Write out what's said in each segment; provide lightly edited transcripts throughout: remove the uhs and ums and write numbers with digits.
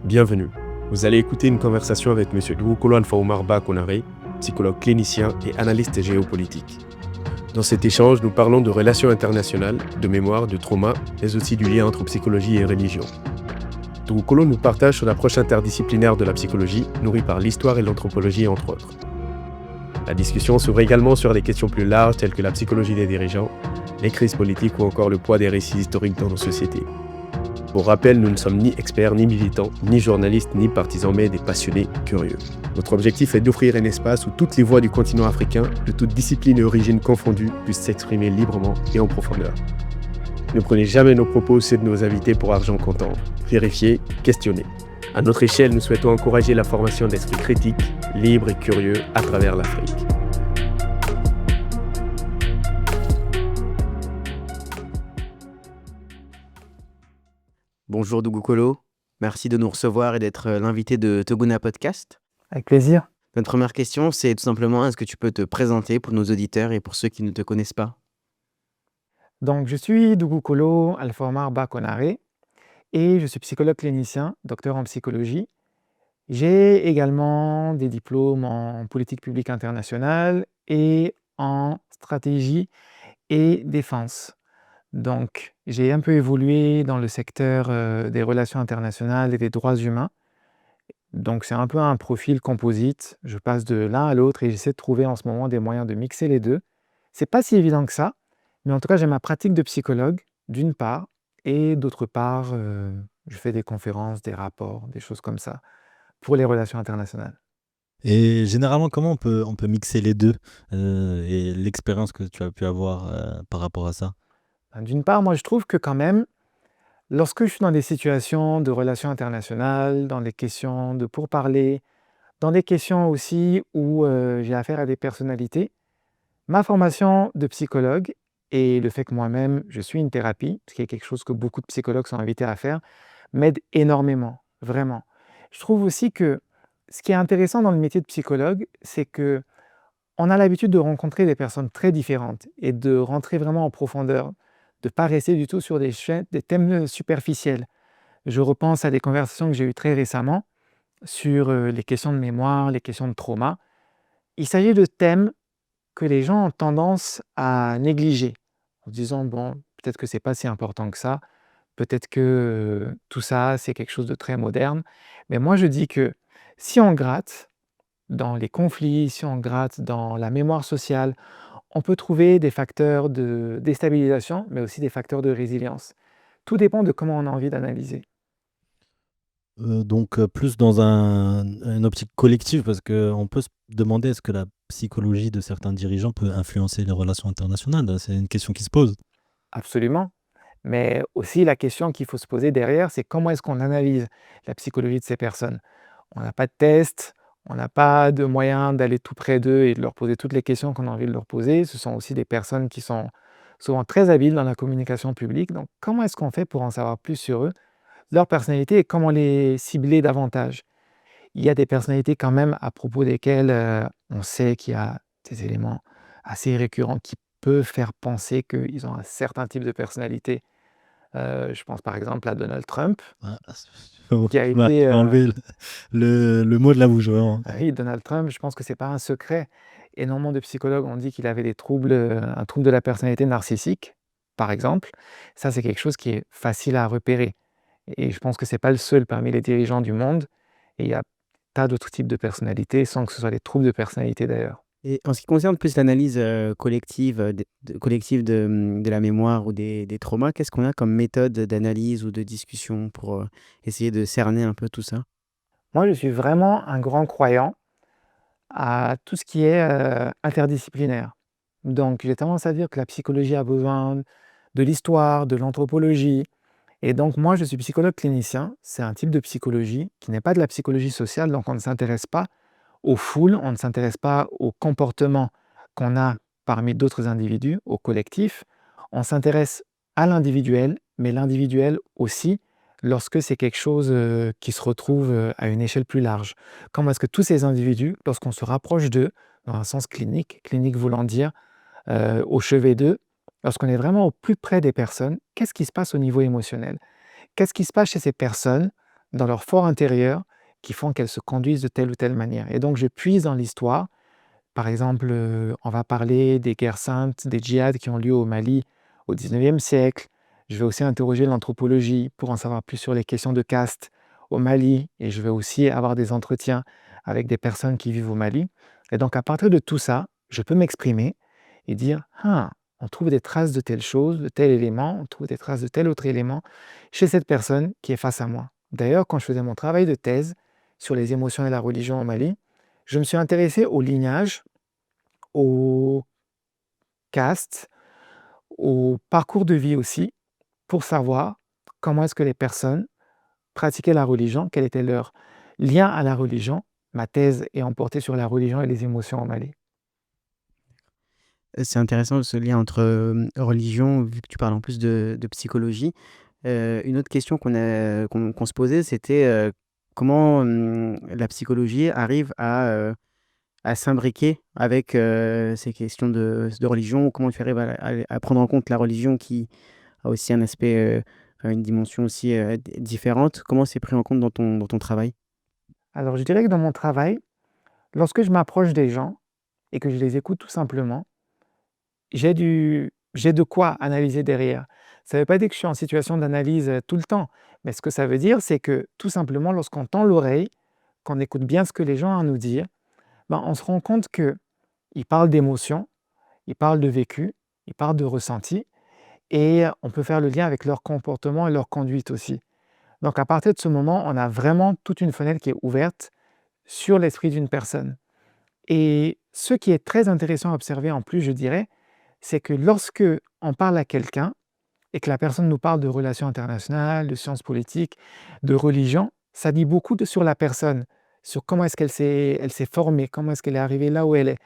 Bienvenue. Vous allez écouter une conversation avec M. Dugukolo Alpha-Oumar Ba-Konaré, psychologue clinicien et analyste géopolitique. Dans cet échange, nous parlons de relations internationales, de mémoire, de trauma, mais aussi du lien entre psychologie et religion. Dugukolo nous partage son approche interdisciplinaire de la psychologie, nourrie par l'histoire et l'anthropologie entre autres. La discussion s'ouvre également sur des questions plus larges telles que la psychologie des dirigeants, les crises politiques ou encore le poids des récits historiques dans nos sociétés. Pour rappel, nous ne sommes ni experts, ni militants, ni journalistes, ni partisans, mais des passionnés curieux. Notre objectif est d'offrir un espace où toutes les voix du continent africain, de toutes disciplines et origines confondues, puissent s'exprimer librement et en profondeur. Ne prenez jamais nos propos ou ceux de nos invités pour argent comptant. Vérifiez, questionnez. À notre échelle, nous souhaitons encourager la formation d'esprits critiques, libres et curieux à travers l'Afrique. Bonjour Dugukolo, merci de nous recevoir et d'être l'invité de Toguna Podcast. Avec plaisir. Notre première question, c'est tout simplement, est-ce que tu peux te présenter pour nos auditeurs et pour ceux qui ne te connaissent pas? Donc, je suis Dugukolo Alpha-Oumar Ba-Konaré et je suis psychologue clinicien, docteur en psychologie. J'ai également des diplômes en politique publique internationale et en stratégie et défense. Donc, j'ai un peu évolué dans le secteur des relations internationales et des droits humains. Donc, c'est un peu un profil composite. Je passe de l'un à l'autre et j'essaie de trouver en ce moment des moyens de mixer les deux. C'est pas si évident que ça, mais en tout cas, j'ai ma pratique de psychologue, d'une part, et d'autre part, je fais des conférences, des rapports, des choses comme ça, pour les relations internationales. Et généralement, comment on peut mixer les deux et l'expérience que tu as pu avoir par rapport à ça? D'une part, moi, je trouve que quand même, lorsque je suis dans des situations de relations internationales, dans les questions de pourparlers, dans des questions aussi où j'ai affaire à des personnalités, ma formation de psychologue et le fait que moi-même, je suis une thérapie, ce qui est quelque chose que beaucoup de psychologues sont invités à faire, m'aide énormément, vraiment. Je trouve aussi que ce qui est intéressant dans le métier de psychologue, c'est que on a l'habitude de rencontrer des personnes très différentes et de rentrer vraiment en profondeur, de ne pas rester du tout sur des thèmes superficiels. Je repense à des conversations que j'ai eues très récemment sur les questions de mémoire, les questions de trauma. Il s'agit de thèmes que les gens ont tendance à négliger, en se disant: «Bon, peut-être que c'est pas si important que ça, peut-être que, tout ça, c'est quelque chose de très moderne». Mais moi, je dis que si on gratte dans les conflits, si on gratte dans la mémoire sociale, on peut trouver des facteurs de déstabilisation, mais aussi des facteurs de résilience. Tout dépend de comment on a envie d'analyser. Donc plus dans une optique collective parce qu'on peut se demander est-ce que la psychologie de certains dirigeants peut influencer les relations internationales? C'est une question qui se pose. Absolument. Mais aussi la question qu'il faut se poser derrière, c'est comment est-ce qu'on analyse la psychologie de ces personnes? On n'a pas de test, on n'a pas de moyen d'aller tout près d'eux et de leur poser toutes les questions qu'on a envie de leur poser. Ce sont aussi des personnes qui sont souvent très habiles dans la communication publique. Donc, comment est-ce qu'on fait pour en savoir plus sur eux, leur personnalité et comment les cibler davantage? Il y a des personnalités quand même à propos desquelles on sait qu'il y a des éléments assez récurrents qui peuvent faire penser qu'ils ont un certain type de personnalité. Je pense par exemple à Donald Trump, Ah, qui a tu m'as été, enlevé le mot de la bouche, vraiment. oui, Donald Trump, je pense que c'est pas un secret. Énormément de psychologues ont dit qu'il avait des troubles, un trouble de la personnalité narcissique, par exemple. Ça, c'est quelque chose qui est facile à repérer et je pense que c'est pas le seul parmi les dirigeants du monde et il y a tas d'autres types de personnalités sans que ce soit des troubles de personnalité d'ailleurs. Et en ce qui concerne plus l'analyse collective, collective de la mémoire ou des traumas, qu'est-ce qu'on a comme méthode d'analyse ou de discussion pour essayer de cerner un peu tout ça? Moi, je suis vraiment un grand croyant à tout ce qui est, interdisciplinaire. Donc j'ai tendance à dire que la psychologie a besoin de l'histoire, de l'anthropologie et donc moi je suis psychologue clinicien. C'est un type de psychologie qui n'est pas de la psychologie sociale, donc on ne s'intéresse pas aux foules, on ne s'intéresse pas aux comportements qu'on a parmi d'autres individus, au collectif. On s'intéresse à l'individuel, mais l'individuel aussi lorsque c'est quelque chose, qui se retrouve, à une échelle plus large. Comment est-ce que tous ces individus, lorsqu'on se rapproche d'eux, dans un sens clinique, clinique voulant dire, au chevet d'eux, lorsqu'on est vraiment au plus près des personnes, qu'est-ce qui se passe au niveau émotionnel? Qu'est-ce qui se passe chez ces personnes dans leur fort intérieur qui font qu'elles se conduisent de telle ou telle manière. Et donc je puise dans l'histoire. Par exemple, on va parler des guerres saintes, des djihad qui ont lieu au Mali au 19e siècle. Je vais aussi interroger l'anthropologie pour en savoir plus sur les questions de caste au Mali. Et je vais aussi avoir des entretiens avec des personnes qui vivent au Mali. Et donc, à partir de tout ça, je peux m'exprimer et dire, ah, on trouve des traces de telle chose, de tel élément, on trouve des traces de tel autre élément chez cette personne qui est face à moi. D'ailleurs, quand je faisais mon travail de thèse sur les émotions et la religion au Mali, je me suis intéressé au lignage, au caste, au parcours de vie aussi, pour savoir comment est-ce que les personnes pratiquaient la religion, quel était leur lien à la religion. Ma thèse est portée sur la religion et les émotions au Mali. C'est intéressant ce lien entre, religion, vu que tu parles en plus de psychologie. Une autre question qu'on se posait, c'était, comment, la psychologie arrive à s'imbriquer avec, ces questions de religion? Comment tu arrives à prendre en compte la religion qui a aussi un aspect, enfin une dimension aussi, différente? Comment c'est pris en compte dans ton travail? Alors, je dirais que dans mon travail, lorsque je m'approche des gens et que je les écoute tout simplement, j'ai de quoi analyser derrière. Ça ne veut pas dire que je suis en situation d'analyse tout le temps, mais ce que ça veut dire, c'est que tout simplement, lorsqu'on tend l'oreille, qu'on écoute bien ce que les gens ont à nous dire, ben, on se rend compte qu'ils parlent d'émotions, ils parlent de vécu, ils parlent de ressenti, et on peut faire le lien avec leur comportement et leur conduite aussi. Donc à partir de ce moment, on a vraiment toute une fenêtre qui est ouverte sur l'esprit d'une personne. Et ce qui est très intéressant à observer en plus, je dirais, c'est que lorsque on parle à quelqu'un et que la personne nous parle de relations internationales, de sciences politiques, de religion, ça dit beaucoup sur la personne, sur comment est-ce elle s'est formée, comment est-ce qu'elle est arrivée là où elle est.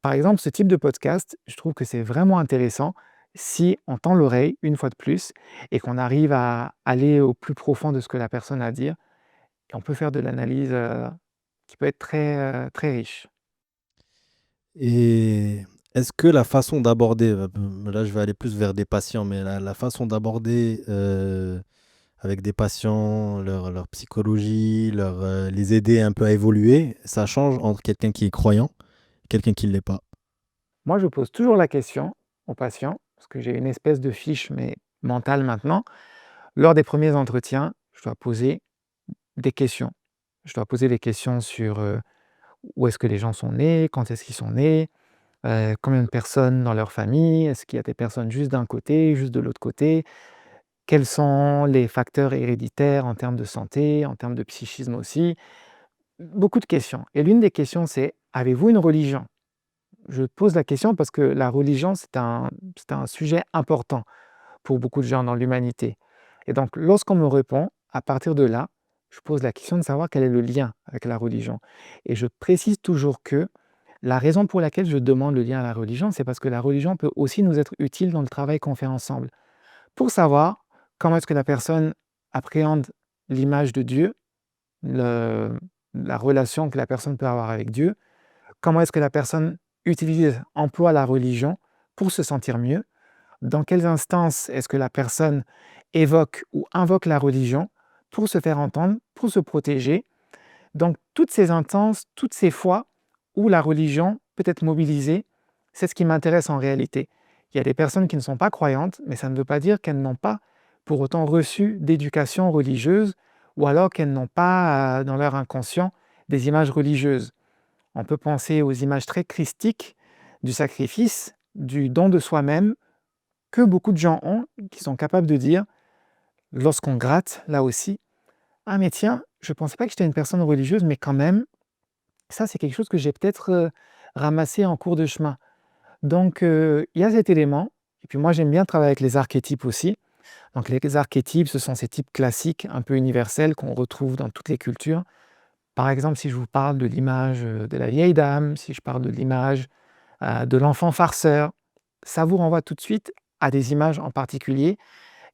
Par exemple, ce type de podcast, je trouve que c'est vraiment intéressant si on tend l'oreille une fois de plus et qu'on arrive à aller au plus profond de ce que la personne a à dire. Et on peut faire de l'analyse qui peut être très riche. Et est-ce que la façon d'aborder, là je vais aller plus vers des patients, mais la façon d'aborder avec des patients, leur psychologie, les aider un peu à évoluer, ça change entre quelqu'un qui est croyant et quelqu'un qui ne l'est pas. Moi, je pose toujours la question aux patients, parce que j'ai une espèce de fiche, mais mentale maintenant. Lors des premiers entretiens, je dois poser des questions. Je dois poser des questions sur où est-ce que les gens sont nés, quand est-ce qu'ils sont nés, combien de personnes dans leur famille, est-ce qu'il y a des personnes juste d'un côté, juste de l'autre côté, quels sont les facteurs héréditaires en termes de santé, en termes de psychisme aussi. Beaucoup de questions. Et l'une des questions, c'est: avez-vous une religion? Je pose la question parce que la religion, c'est un sujet important pour beaucoup de gens dans l'humanité. Et donc, lorsqu'on me répond, à partir de là, je pose la question de savoir quel est le lien avec la religion. Et je précise toujours que la raison pour laquelle je demande le lien à la religion, c'est parce que la religion peut aussi nous être utile dans le travail qu'on fait ensemble. Pour savoir comment est-ce que la personne appréhende l'image de Dieu, le- la relation que la personne peut avoir avec Dieu, comment est-ce que la personne emploie la religion pour se sentir mieux, dans quelles instances est-ce que la personne évoque ou invoque la religion pour se faire entendre, pour se protéger. Donc toutes ces instances, toutes ces fois où la religion peut être mobilisée, c'est ce qui m'intéresse en réalité. Il y a des personnes qui ne sont pas croyantes, mais ça ne veut pas dire qu'elles n'ont pas pour autant reçu d'éducation religieuse ou alors qu'elles n'ont pas dans leur inconscient des images religieuses. On peut penser aux images très christiques du sacrifice, du don de soi-même, que beaucoup de gens ont, qui sont capables de dire, lorsqu'on gratte, là aussi: «Ah mais tiens, je ne pensais pas que j'étais une personne religieuse, mais quand même, ça c'est quelque chose que j'ai peut-être ramassé en cours de chemin». Donc il y a cet élément, et puis moi j'aime bien travailler avec les archétypes aussi. Donc les archétypes, ce sont ces types classiques, un peu universels, qu'on retrouve dans toutes les cultures. Par exemple, si je vous parle de l'image de la vieille dame, si je parle de l'image de l'enfant farceur, ça vous renvoie tout de suite à des images en particulier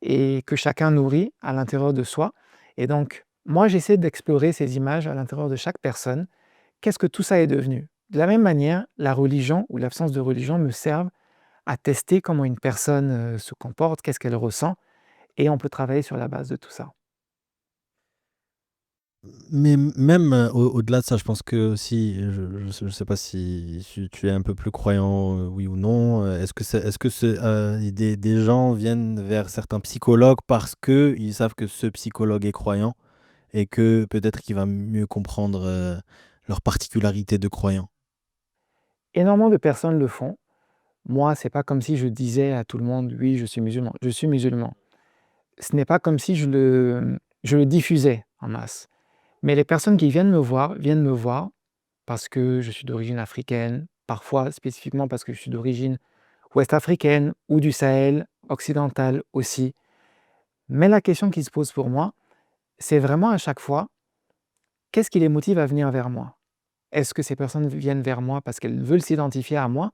et que chacun nourrit à l'intérieur de soi. Et donc, moi, j'essaie d'explorer ces images à l'intérieur de chaque personne. Qu'est-ce que tout ça est devenu? De la même manière, la religion ou l'absence de religion me servent à tester comment une personne se comporte, qu'est-ce qu'elle ressent, et on peut travailler sur la base de tout ça. Mais même au-delà de ça, je pense que aussi, je sais pas si tu es un peu plus croyant, oui ou non. Des gens viennent vers certains psychologues parce que ils savent que ce psychologue est croyant et que peut-être qu'il va mieux comprendre leurs particularités de croyants. Énormément de personnes le font. Moi, c'est pas comme si je disais à tout le monde: «Oui, je suis musulman». Je suis musulman. Ce n'est pas comme si je le diffusais en masse. Mais les personnes qui viennent me voir parce que je suis d'origine africaine, parfois spécifiquement parce que je suis d'origine ouest africaine ou du Sahel, occidental aussi. Mais la question qui se pose pour moi, c'est vraiment à chaque fois, qu'est-ce qui les motive à venir vers moi? Est-ce que ces personnes viennent vers moi parce qu'elles veulent s'identifier à moi?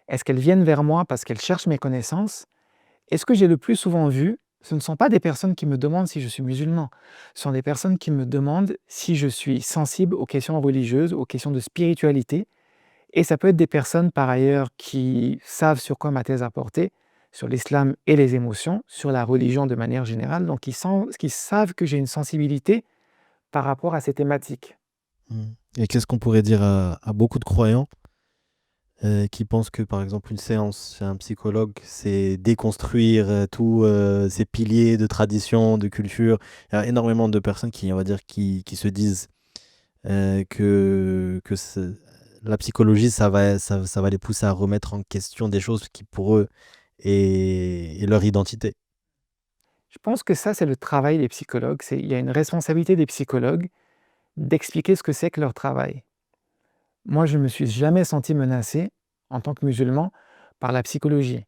Est-ce qu'elles viennent vers moi parce qu'elles cherchent mes connaissances? Et ce que j'ai le plus souvent vu, ce ne sont pas des personnes qui me demandent si je suis musulman. Ce sont des personnes qui me demandent si je suis sensible aux questions religieuses, aux questions de spiritualité. Et ça peut être des personnes par ailleurs qui savent sur quoi ma thèse a porté, sur l'islam et les émotions, sur la religion de manière générale, donc qui savent que j'ai une sensibilité par rapport à ces thématiques. Mm. Et qu'est-ce qu'on pourrait dire à beaucoup de croyants qui pensent que, par exemple, une séance chez un psychologue, c'est déconstruire tous ces piliers de tradition, de culture. Il y a énormément de personnes qui, on va dire, qui se disent que la psychologie, ça va les pousser à remettre en question des choses qui, pour eux, est leur identité. Je pense que ça, c'est le travail des psychologues. Il y a une responsabilité des psychologues d'expliquer ce que c'est que leur travail. Moi, je ne me suis jamais senti menacé, en tant que musulman, par la psychologie.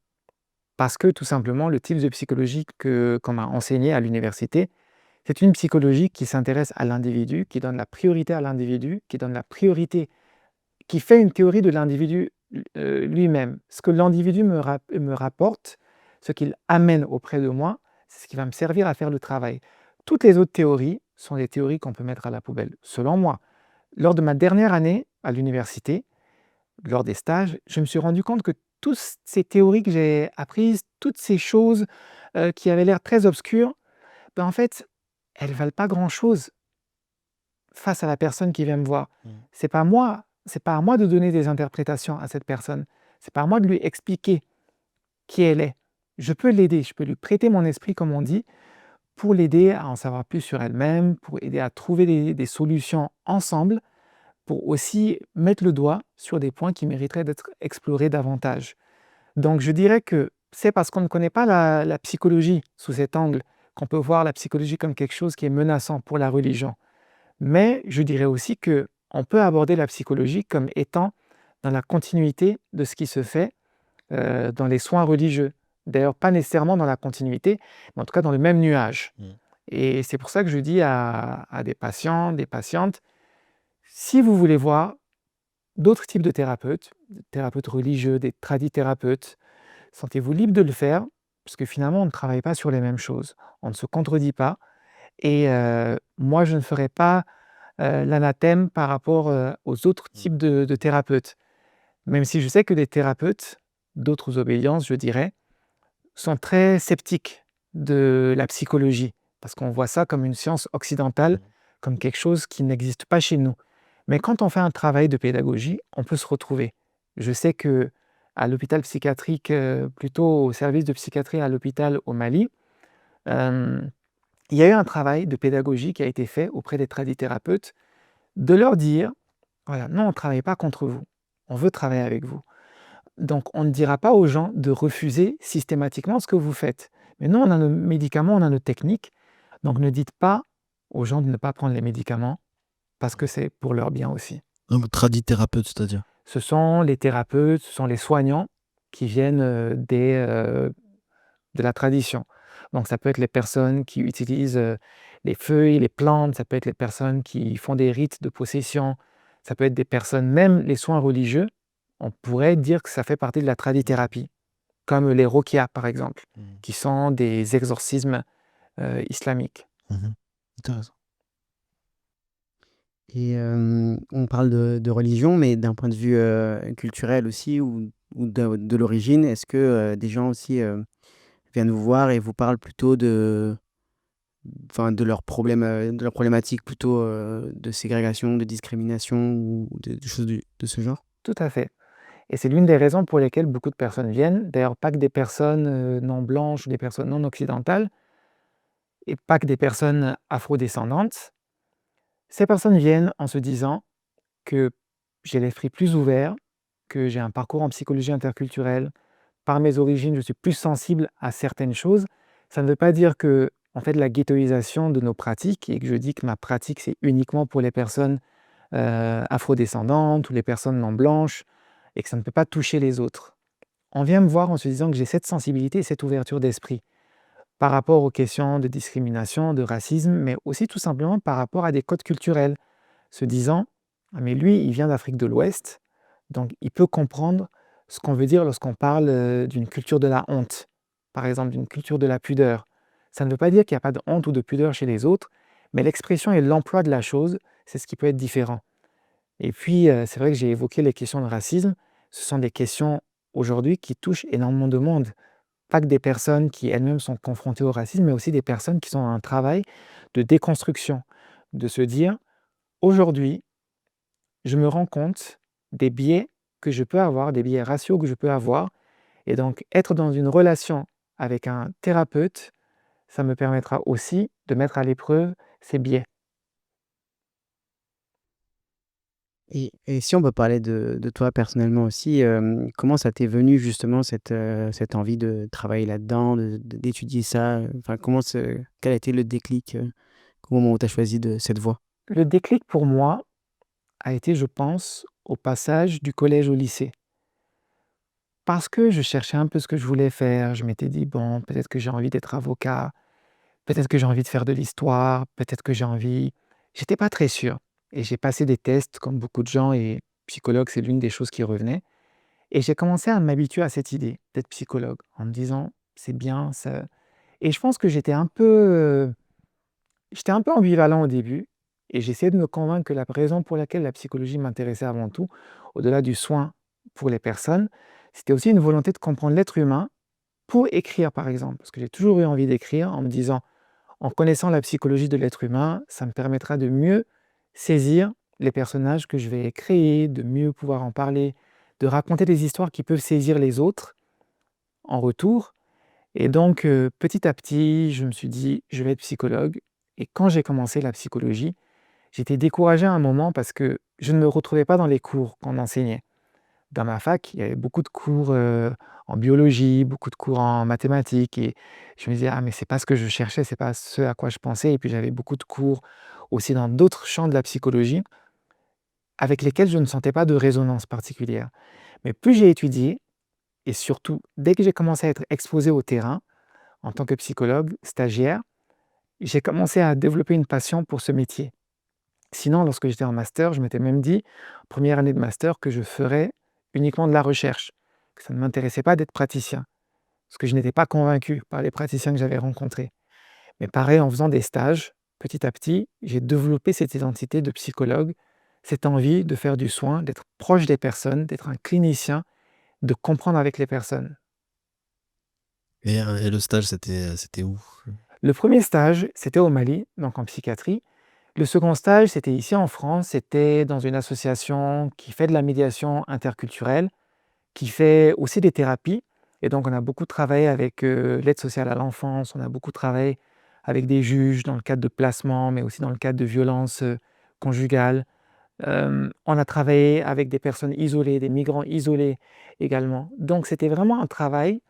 Parce que tout simplement, le type de psychologie qu'on m'a enseigné à l'université, c'est une psychologie qui s'intéresse à l'individu, qui donne la priorité à l'individu, qui fait une théorie de l'individu lui-même. Ce que l'individu me rapporte, ce qu'il amène auprès de moi, c'est ce qui va me servir à faire le travail. Toutes les autres théories sont des théories qu'on peut mettre à la poubelle, selon moi. Lors de ma dernière année à l'université, lors des stages, je me suis rendu compte que toutes ces théories que j'ai apprises, toutes ces choses qui avaient l'air très obscures, ben en fait, elles valent pas grand-chose face à la personne qui vient me voir. Mm. C'est pas à moi de donner des interprétations à cette personne. C'est pas à moi de lui expliquer qui elle est. Je peux l'aider, je peux lui prêter mon esprit, comme on dit, pour l'aider à en savoir plus sur elle-même, pour aider à trouver des solutions ensemble, pour aussi mettre le doigt sur des points qui mériteraient d'être explorés davantage. Donc je dirais que c'est parce qu'on ne connaît pas la psychologie sous cet angle qu'on peut voir la psychologie comme quelque chose qui est menaçant pour la religion. Mais je dirais aussi que on peut aborder la psychologie comme étant dans la continuité de ce qui se fait dans les soins religieux. D'ailleurs, pas nécessairement dans la continuité, mais en tout cas dans le même nuage. Mm. Et c'est pour ça que je dis à des patients, des patientes, si vous voulez voir d'autres types de thérapeutes religieux, des tradithérapeutes, sentez-vous libre de le faire, parce que finalement, on ne travaille pas sur les mêmes choses. On ne se contredit pas. Et moi, je ne ferai pas l'anathème par rapport aux autres Mm. types de thérapeutes. Même si je sais que des thérapeutes, d'autres obédiences, je dirais, sont très sceptiques de la psychologie, parce qu'on voit ça comme une science occidentale, Mm. comme quelque chose qui n'existe pas chez nous. Mais quand on fait un travail de pédagogie, on peut se retrouver. Je sais que à l'hôpital psychiatrique, plutôt au service de psychiatrie à l'hôpital au Mali, euh, il y a eu un travail de pédagogie qui a été fait auprès des tradithérapeutes, de leur dire, voilà, non, on ne travaille pas contre vous, on veut travailler avec vous. Donc, on ne dira pas aux gens de refuser systématiquement ce que vous faites. Mais nous, on a nos médicaments, on a nos techniques. Donc, ne dites pas aux gens de ne pas prendre les médicaments parce que c'est pour leur bien aussi. Un tradithérapeute, c'est-à-dire. Ce sont les thérapeutes, ce sont les soignants qui viennent de la tradition. Donc, ça peut être les personnes qui utilisent les feuilles, les plantes, ça peut être les personnes qui font des rites de possession, ça peut être des personnes, même les soins religieux, on pourrait dire que ça fait partie de la tradithérapie, comme les roquia par exemple, Mm. qui sont des exorcismes islamiques. Mhm. Intéressant. Et on parle de religion, mais d'un point de vue culturel aussi, ou de l'origine, est-ce que des gens aussi viennent vous voir et vous parlent plutôt de leurs problèmes, de leurs problématiques plutôt de ségrégation, de discrimination ou de choses de ce genre? Tout à fait. Et c'est l'une des raisons pour lesquelles beaucoup de personnes viennent. D'ailleurs, pas que des personnes non blanches ou des personnes non occidentales, et pas que des personnes afrodescendantes. Ces personnes viennent en se disant que j'ai l'esprit plus ouvert, que j'ai un parcours en psychologie interculturelle. Par mes origines, je suis plus sensible à certaines choses. Ça ne veut pas dire que on fait de la ghettoisation de nos pratiques et que je dis que ma pratique, c'est uniquement pour les personnes afrodescendantes ou les personnes non blanches et que ça ne peut pas toucher les autres. On vient me voir en se disant que j'ai cette sensibilité et cette ouverture d'esprit par rapport aux questions de discrimination, de racisme, mais aussi tout simplement par rapport à des codes culturels, se disant: «Ah mais lui, il vient d'Afrique de l'Ouest, donc il peut comprendre ce qu'on veut dire lorsqu'on parle, d'une culture de la honte», par exemple, d'une culture de la pudeur. Ça ne veut pas dire qu'il n'y a pas de honte ou de pudeur chez les autres, mais l'expression et l'emploi de la chose, c'est ce qui peut être différent. Et puis, c'est vrai que j'ai évoqué les questions de racisme. Ce sont des questions aujourd'hui qui touchent énormément de monde. Pas que des personnes qui elles-mêmes sont confrontées au racisme, mais aussi des personnes qui sont dans un travail de déconstruction. De se dire: «Aujourd'hui, je me rends compte des biais que je peux avoir, des biais raciaux que je peux avoir et donc être dans une relation avec un thérapeute, ça me permettra aussi de mettre à l'épreuve ces biais». Et si on peut parler de toi personnellement aussi, comment ça t'est venu justement cette envie de travailler là-dedans, d'étudier ça? Enfin, quel a été le déclic, au moment où tu as choisi cette voie? Le déclic pour moi a été, je pense, au passage du collège au lycée. Parce que je cherchais un peu ce que je voulais faire. Je m'étais dit: «Bon, peut-être que j'ai envie d'être avocat, peut-être que j'ai envie de faire de l'histoire, peut-être que j'ai envie». J'étais pas très sûr et j'ai passé des tests comme beaucoup de gens et psychologue, c'est l'une des choses qui revenait et j'ai commencé à m'habituer à cette idée d'être psychologue en me disant: «C'est bien ça». Et je pense que j'étais un peu ambivalent au début et j'essayais de me convaincre que la raison pour laquelle la psychologie m'intéressait avant tout, au-delà du soin pour les personnes, c'était aussi une volonté de comprendre l'être humain pour écrire, par exemple. Parce que j'ai toujours eu envie d'écrire en me disant: «En connaissant la psychologie de l'être humain, ça me permettra de mieux saisir les personnages que je vais créer, de mieux pouvoir en parler, de raconter des histoires qui peuvent saisir les autres en retour». Et donc, petit à petit, je me suis dit: «Je vais être psychologue» et quand j'ai commencé la psychologie, j'étais découragé à un moment parce que je ne me retrouvais pas dans les cours qu'on enseignait. Dans ma fac, il y avait beaucoup de cours, en biologie, beaucoup de cours en mathématiques et je me disais: «Ah mais c'est pas ce que je cherchais, c'est pas ce à quoi je pensais» et puis j'avais beaucoup de cours aussi dans d'autres champs de la psychologie avec lesquels je ne sentais pas de résonance particulière. Mais plus j'ai étudié et surtout dès que j'ai commencé à être exposé au terrain, en tant que psychologue stagiaire, j'ai commencé à développer une passion pour ce métier. Sinon, lorsque j'étais en master, je m'étais même dit, première année de master, que je ferais uniquement de la recherche, que ça ne m'intéressait pas d'être praticien, parce que je n'étais pas convaincu par les praticiens que j'avais rencontrés. Mais pareil, en faisant des stages, petit à petit, j'ai développé cette identité de psychologue, cette envie de faire du soin, d'être proche des personnes, d'être un clinicien, de comprendre avec les personnes. Et le stage, c'était où? Le premier stage, c'était au Mali, donc en psychiatrie. Le second stage, c'était ici en France, c'était dans une association qui fait de la médiation interculturelle, qui fait aussi des thérapies. Et donc, on a beaucoup travaillé avec l'aide sociale à l'enfance, on a beaucoup travaillé avec des juges dans le cadre de placement, mais aussi dans le cadre de violences conjugales. On a travaillé avec des personnes isolées, des migrants isolés également. Donc, c'était vraiment un travail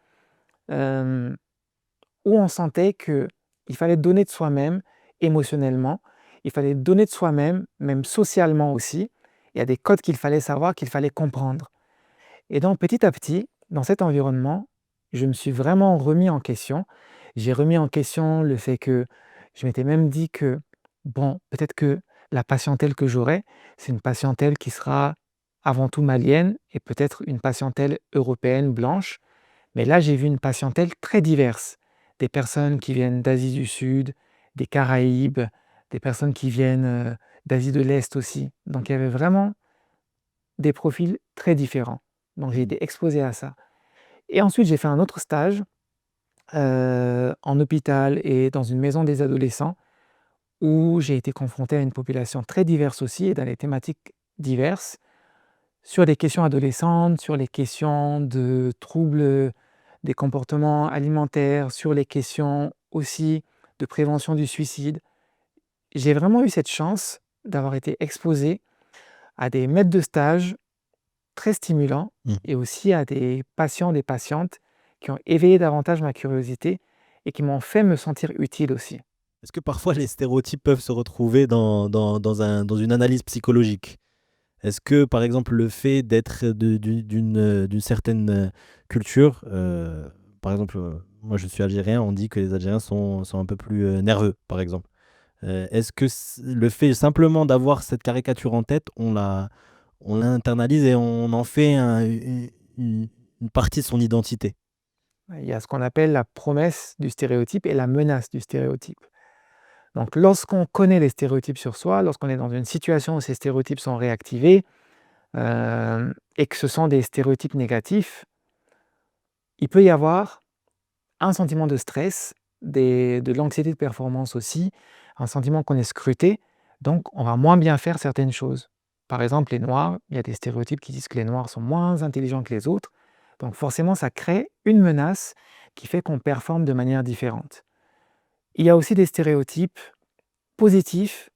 euh, où on sentait qu'il fallait donner de soi-même émotionnellement, il fallait donner de soi-même, même socialement aussi. Il y a des codes qu'il fallait savoir, qu'il fallait comprendre. Et donc petit à petit, dans cet environnement, je me suis vraiment remis en question. J'ai remis en question le fait que je m'étais même dit que, bon, peut-être que la patientèle que j'aurai, c'est une patientèle qui sera avant tout malienne et peut-être une patientèle européenne blanche. Mais là, j'ai vu une patientèle très diverse. Des personnes qui viennent d'Asie du Sud, des Caraïbes, des personnes qui viennent d'Asie de l'Est aussi. Donc il y avait vraiment des profils très différents. Donc j'ai Mmh. été exposé à ça. Et ensuite, j'ai fait un autre stage en hôpital et dans une maison des adolescents où j'ai été confronté à une population très diverse aussi et dans des thématiques diverses sur les questions adolescentes, sur les questions de troubles des comportements alimentaires, sur les questions aussi de prévention du suicide. J'ai vraiment eu cette chance d'avoir été exposé à des maîtres de stage très stimulants Mmh. et aussi à des patients, des patientes qui ont éveillé davantage ma curiosité et qui m'ont fait me sentir utile aussi. Est-ce que parfois les stéréotypes peuvent se retrouver dans une analyse psychologique? Est-ce que, par exemple, le fait d'être d'une certaine, culture, par exemple, moi je suis algérien, on dit que les Algériens sont un peu plus, nerveux, par exemple. Est-ce que le fait simplement d'avoir cette caricature en tête, on l'internalise et on en fait une partie de son identité? Il y a ce qu'on appelle la promesse du stéréotype et la menace du stéréotype. Donc lorsqu'on connaît les stéréotypes sur soi, lorsqu'on est dans une situation où ces stéréotypes sont réactivés, et que ce sont des stéréotypes négatifs, il peut y avoir un sentiment de stress, de l'anxiété de performance aussi, un sentiment qu'on est scruté, donc on va moins bien faire certaines choses. Par exemple, les noirs, il y a des stéréotypes qui disent que les noirs sont moins intelligents que les autres, donc forcément ça crée une menace qui fait qu'on performe de manière différente. Il y a aussi des stéréotypes positifs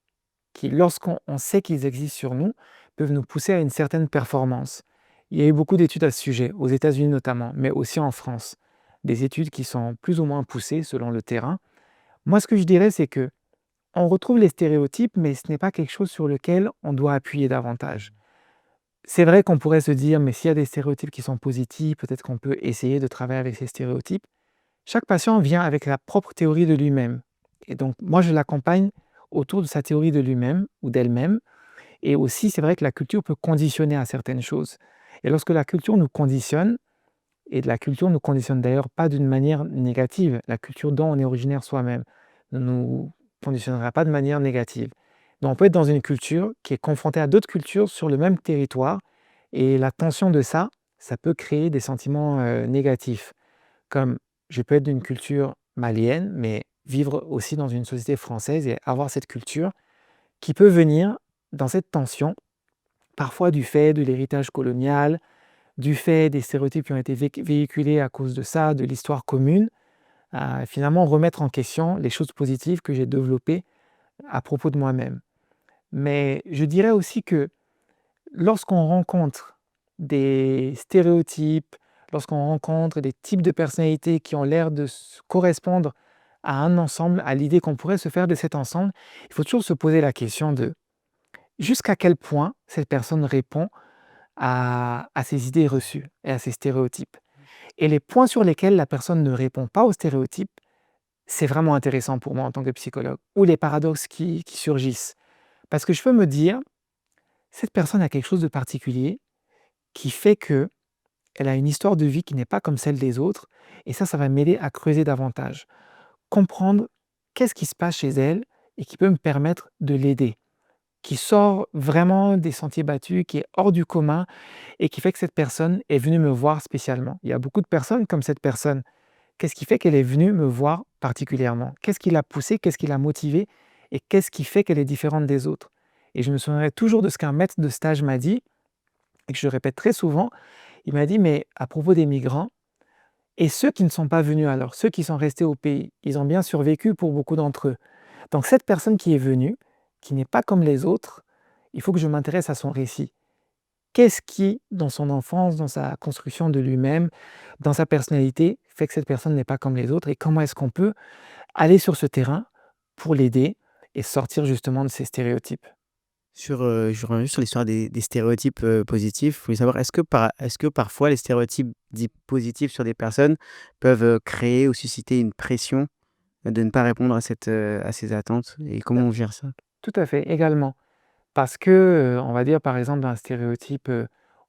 qui, lorsqu'on sait qu'ils existent sur nous, peuvent nous pousser à une certaine performance. Il y a eu beaucoup d'études à ce sujet, aux États-Unis notamment, mais aussi en France. Des études qui sont plus ou moins poussées selon le terrain. Moi, ce que je dirais, c'est que on retrouve les stéréotypes, mais ce n'est pas quelque chose sur lequel on doit appuyer davantage. C'est vrai qu'on pourrait se dire, mais s'il y a des stéréotypes qui sont positifs, peut-être qu'on peut essayer de travailler avec ces stéréotypes. Chaque patient vient avec la propre théorie de lui-même. Et donc, moi, je l'accompagne autour de sa théorie de lui-même ou d'elle-même. Et aussi, c'est vrai que la culture peut conditionner à certaines choses. Et lorsque la culture nous conditionne, et la culture nous conditionne d'ailleurs pas d'une manière négative, la culture dont on est originaire soi-même ne nous conditionnera pas de manière négative. Donc on peut être dans une culture qui est confrontée à d'autres cultures sur le même territoire, et la tension de ça, ça peut créer des sentiments négatifs. Comme je peux être d'une culture malienne, mais vivre aussi dans une société française et avoir cette culture qui peut venir dans cette tension, parfois du fait de l'héritage colonial, du fait des stéréotypes qui ont été véhiculés à cause de ça, de l'histoire commune, finalement remettre en question les choses positives que j'ai développées à propos de moi-même. Mais je dirais aussi que lorsqu'on rencontre des stéréotypes, lorsqu'on rencontre des types de personnalités qui ont l'air de correspondre à un ensemble, à l'idée qu'on pourrait se faire de cet ensemble, il faut toujours se poser la question de jusqu'à quel point cette personne répond à ces idées reçues et à ces stéréotypes. Et les points sur lesquels la personne ne répond pas aux stéréotypes, c'est vraiment intéressant pour moi en tant que psychologue, ou les paradoxes qui surgissent. Parce que je peux me dire, cette personne a quelque chose de particulier qui fait que elle a une histoire de vie qui n'est pas comme celle des autres, et ça va m'aider à creuser davantage. Comprendre qu'est-ce qui se passe chez elle et qui peut me permettre de l'aider, qui sort vraiment des sentiers battus, qui est hors du commun et qui fait que cette personne est venue me voir spécialement. Il y a beaucoup de personnes comme cette personne. Qu'est-ce qui fait qu'elle est venue me voir particulièrement? Qu'est-ce qui l'a poussée? Qu'est-ce qui l'a motivée? Et qu'est-ce qui fait qu'elle est différente des autres? Et je me souviendrai toujours de ce qu'un maître de stage m'a dit, et que je répète très souvent. Il m'a dit, mais à propos des migrants, et ceux qui ne sont pas venus alors, ceux qui sont restés au pays, ils ont bien survécu pour beaucoup d'entre eux. Donc cette personne qui est venue, qui n'est pas comme les autres, il faut que je m'intéresse à son récit. Qu'est-ce qui, dans son enfance, dans sa construction de lui-même, dans sa personnalité, fait que cette personne n'est pas comme les autres, et comment est-ce qu'on peut aller sur ce terrain pour l'aider et sortir justement de ces stéréotypes? Je reviens juste sur l'histoire des stéréotypes, positifs. Je voulais savoir, est-ce que parfois les stéréotypes dits positifs sur des personnes peuvent, créer ou susciter une pression, de ne pas répondre à ces attentes, et comment on gère ça? Tout à fait, également. Parce que, on va dire par exemple un stéréotype,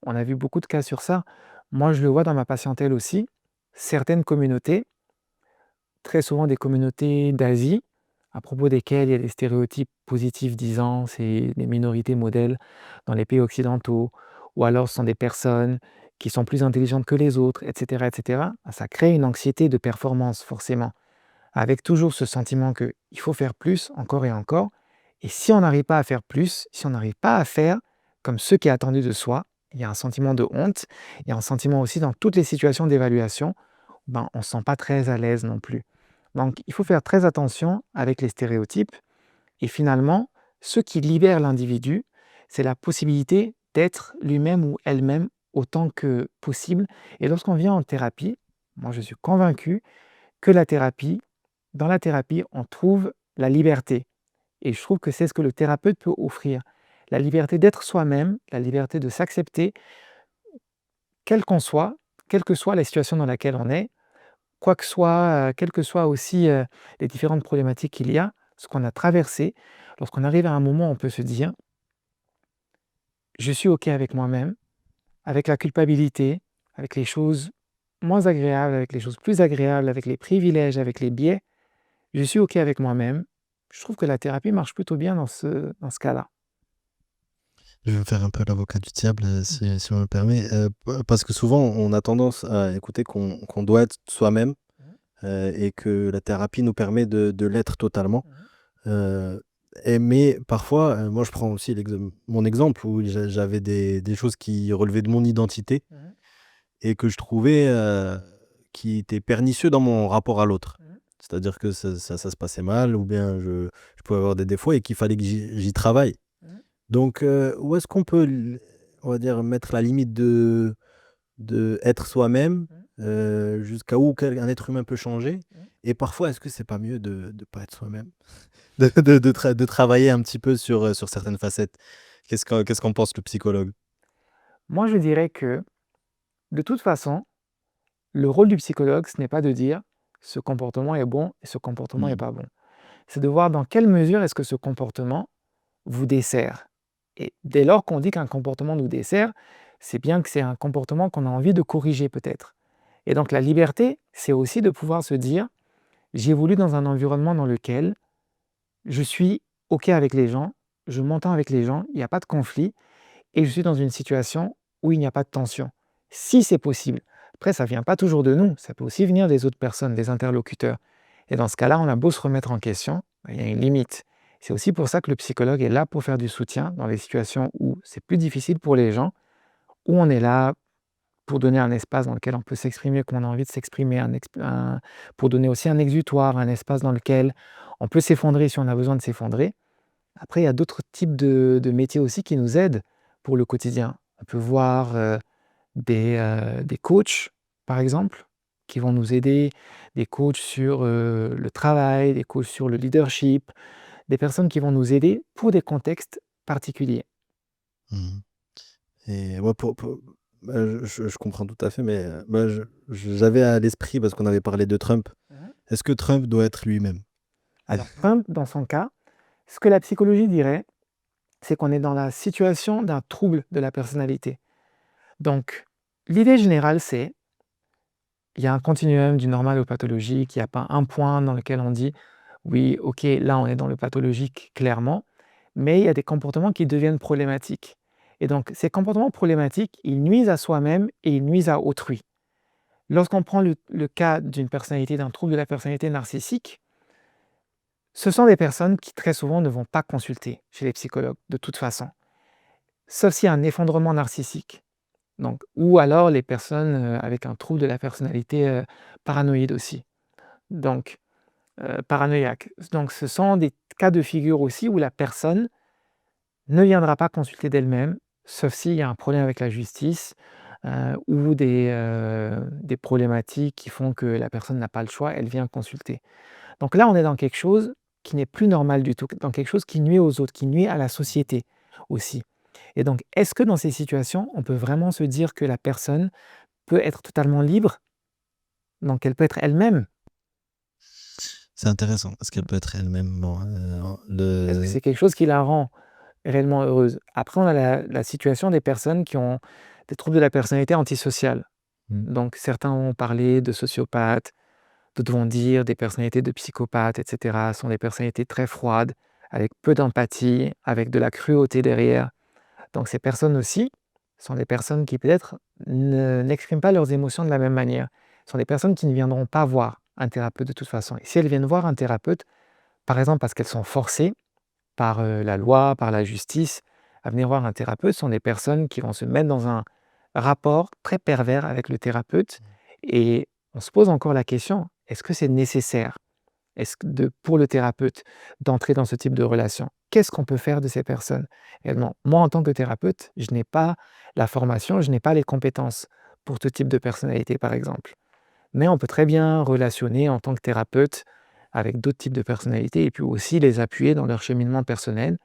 on a vu beaucoup de cas sur ça. Moi, je le vois dans ma patientèle aussi. Certaines communautés, très souvent des communautés d'Asie, à propos desquelles il y a des stéréotypes positifs disant c'est des minorités modèles dans les pays occidentaux, ou alors ce sont des personnes qui sont plus intelligentes que les autres, etc., ça crée une anxiété de performance forcément, avec toujours ce sentiment qu'il faut faire plus, encore et encore. Et si on n'arrive pas à faire plus, si on n'arrive pas à faire comme ce qui est attendu de soi, il y a un sentiment de honte, il y a un sentiment aussi dans toutes les situations d'évaluation, on ne se sent pas très à l'aise non plus. Donc il faut faire très attention avec les stéréotypes. Et finalement, ce qui libère l'individu, c'est la possibilité d'être lui-même ou elle-même autant que possible. Et lorsqu'on vient en thérapie, moi je suis convaincu que dans la thérapie, on trouve la liberté. Et je trouve que c'est ce que le thérapeute peut offrir. La liberté d'être soi-même, la liberté de s'accepter, quel qu'on soit, quelle que soit la situation dans laquelle on est, quoi que soit, quelles que soient aussi les différentes problématiques qu'il y a, ce qu'on a traversé, lorsqu'on arrive à un moment où on peut se dire, je suis OK avec moi-même, avec la culpabilité, avec les choses moins agréables, avec les choses plus agréables, avec les privilèges, avec les biais, je suis OK avec moi-même. Je trouve que la thérapie marche plutôt bien dans ce cas-là. Je vais me faire un peu l'avocat du diable, si on me permet, parce que souvent on a tendance à écouter qu'on doit être soi-même, et que la thérapie nous permet de l'être totalement. Mais parfois, moi je prends aussi mon exemple où j'avais des choses qui relevaient de mon identité et que je trouvais, qui étaient pernicieux dans mon rapport à l'autre. C'est-à-dire que ça se passait mal ou bien je pouvais avoir des défauts et qu'il fallait que j'y travaille. Donc, où est-ce qu'on peut on va dire mettre la limite de être soi-même, jusqu'à où un être humain peut changer? Et parfois, est-ce que c'est pas mieux de pas être soi-même? De travailler un petit peu sur certaines facettes? Qu'est-ce qu'en pense le psychologue? Moi, je dirais que, de toute façon, le rôle du psychologue, ce n'est pas de dire ce comportement est bon et ce comportement n'est pas bon. C'est de voir dans quelle mesure est-ce que ce comportement vous dessert. Et dès lors qu'on dit qu'un comportement nous dessert, c'est bien que c'est un comportement qu'on a envie de corriger peut-être. Et donc la liberté, c'est aussi de pouvoir se dire, j'évolue dans un environnement dans lequel je suis OK avec les gens, je m'entends avec les gens, il n'y a pas de conflit, et je suis dans une situation où il n'y a pas de tension. Si c'est possible. Après, ça ne vient pas toujours de nous, ça peut aussi venir des autres personnes, des interlocuteurs. Et dans ce cas-là, on a beau se remettre en question, il y a une limite. C'est aussi pour ça que le psychologue est là pour faire du soutien dans les situations où c'est plus difficile pour les gens, où on est là pour donner un espace dans lequel on peut s'exprimer comme on a envie de s'exprimer, pour donner aussi un exutoire, un espace dans lequel on peut s'effondrer si on a besoin de s'effondrer. Après, il y a d'autres types de métiers aussi qui nous aident pour le quotidien. On peut voir des coachs, par exemple, qui vont nous aider, des coachs sur le travail, des coachs sur le leadership, des personnes qui vont nous aider pour des contextes particuliers. Mmh. Et moi bah, je comprends tout à fait, mais moi j'avais à l'esprit parce qu'on avait parlé de Trump. Est-ce que Trump doit être lui-même? Alors, Trump, dans son cas, ce que la psychologie dirait, c'est qu'on est dans la situation d'un trouble de la personnalité. Donc, l'idée générale, c'est il y a un continuum du normal au pathologique, il n'y a pas un point dans lequel on dit oui, ok, là on est dans le pathologique clairement, mais il y a des comportements qui deviennent problématiques. Et donc, ces comportements problématiques, ils nuisent à soi-même et ils nuisent à autrui. Lorsqu'on prend le cas d'une personnalité, d'un trouble de la personnalité narcissique, ce sont des personnes qui très souvent ne vont pas consulter chez les psychologues, de toute façon. Sauf s'il y a un effondrement narcissique. Donc, ou alors les personnes avec un trouble de la personnalité paranoïde aussi. Donc, paranoïaque. Donc, ce sont des cas de figure aussi où la personne ne viendra pas consulter d'elle-même, sauf s'il y a un problème avec la justice ou des problématiques qui font que la personne n'a pas le choix, elle vient consulter. Donc là, on est dans quelque chose qui n'est plus normal du tout, dans quelque chose qui nuit aux autres, qui nuit à la société aussi. Et donc, est-ce que dans ces situations, on peut vraiment se dire que la personne peut être totalement libre, donc elle peut être elle-même? C'est intéressant parce qu'elle peut être elle-même. Bon, Est-ce que c'est quelque chose qui la rend réellement heureuse? Après, on a la situation des personnes qui ont des troubles de la personnalité antisociale. Donc, certains ont parlé de sociopathes, d'autres vont dire des personnalités de psychopathes, etc. sont des personnalités très froides, avec peu d'empathie, avec de la cruauté derrière. Donc, ces personnes aussi, Ce sont des personnes qui peut-être n'expriment pas leurs émotions de la même manière. Ce sont des personnes qui ne viendront pas voir un thérapeute de toute façon. Et si elles viennent voir un thérapeute, par exemple parce qu'elles sont forcées par la loi, par la justice, à venir voir un thérapeute, ce sont des personnes qui vont se mettre dans un rapport très pervers avec le thérapeute. Et on se pose encore la question, est-ce que c'est nécessaire pour le thérapeute d'entrer dans ce type de relation? Qu'est-ce qu'on peut faire de ces personnes réellement? Moi, en tant que thérapeute, je n'ai pas la formation, je n'ai pas les compétences pour ce type de personnalité, par exemple. Mais on peut très bien relationner en tant que thérapeute avec d'autres types de personnalités et puis aussi les appuyer dans leur cheminement personnel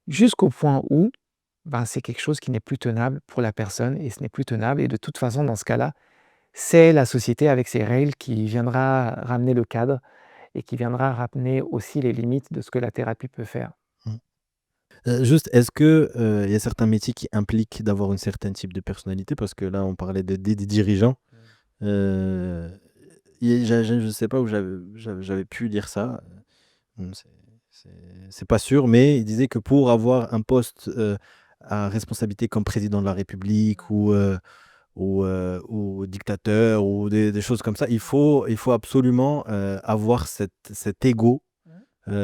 jusqu'au point où c'est quelque chose qui n'est plus tenable pour la personne et ce n'est plus tenable. Et de toute façon, dans ce cas-là, c'est la société avec ses règles qui viendra ramener le cadre et qui viendra ramener aussi les limites de ce que la thérapie peut faire. Mmh. Juste, est-ce que, il y a certains métiers qui impliquent d'avoir une certaine type de personnalité? Parce que là, on parlait des dirigeants. Heu, je sais pas où j'avais pu lire ça, c'est pas sûr, mais il disait que pour avoir un poste, à responsabilité comme président de la République ou dictateur ou des choses comme ça, il faut absolument, avoir cet ego.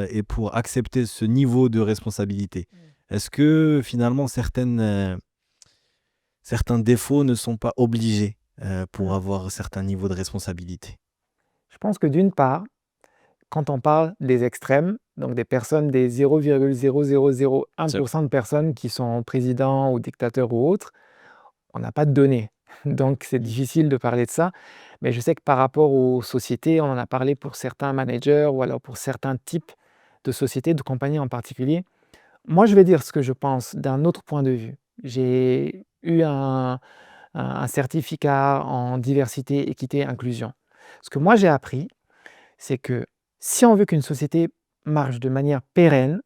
Et pour accepter ce niveau de responsabilité. Est-ce que finalement certains défauts ne sont pas obligés, pour avoir certains niveaux de responsabilité? Je pense que d'une part, quand on parle des extrêmes, donc des personnes, des 0,0001% de personnes qui sont présidents ou dictateurs ou autres, on n'a pas de données. Donc c'est difficile de parler de ça. Mais je sais que par rapport aux sociétés, on en a parlé pour certains managers ou alors pour certains types de sociétés, de compagnies en particulier. Moi, je vais dire ce que je pense d'un autre point de vue. J'ai eu un certificat en diversité, équité, inclusion. Ce que moi j'ai appris, c'est que si on veut qu'une société marche de manière pérenne,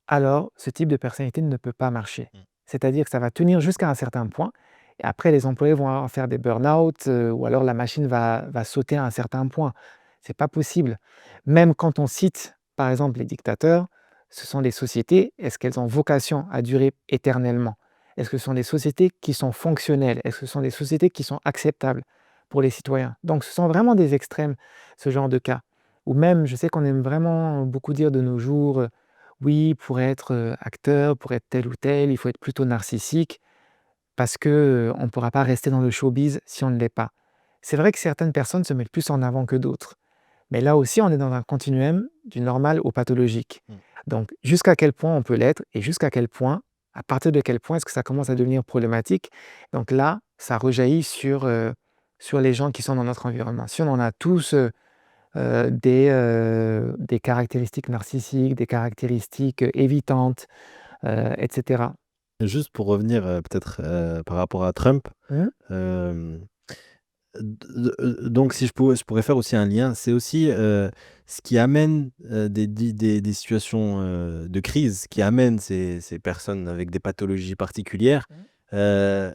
alors ce type de personnalité ne peut pas marcher. C'est-à-dire que ça va tenir jusqu'à un certain point, et après les employés vont en faire des burn-out, ou alors la machine va sauter à un certain point. C'est pas possible. Même quand on cite, par exemple, les dictateurs, ce sont des sociétés, est-ce qu'elles ont vocation à durer éternellement? Est-ce que ce sont des sociétés qui sont fonctionnelles? Est-ce que ce sont des sociétés qui sont acceptables pour les citoyens? Donc ce sont vraiment des extrêmes, ce genre de cas. Ou même, je sais qu'on aime vraiment beaucoup dire de nos jours, oui, pour être, acteur, pour être tel ou tel, il faut être plutôt narcissique parce que, on ne pourra pas rester dans le showbiz si on ne l'est pas. C'est vrai que certaines personnes se mettent plus en avant que d'autres, mais là aussi, on est dans un continuum du normal au pathologique. Donc jusqu'à quel point on peut l'être et jusqu'à quel point, à partir de quel point est-ce que ça commence à devenir problématique? Donc là, ça rejaillit sur les gens qui sont dans notre environnement. Si on en a tous, des caractéristiques narcissiques, des caractéristiques évitantes, et cetera. Juste pour revenir, peut-être, par rapport à Trump, Mmh. hem, donc si je pourrais faire aussi un lien, c'est aussi, ce qui amène, des situations, de crise, qui amène ces personnes avec des pathologies particulières, heu,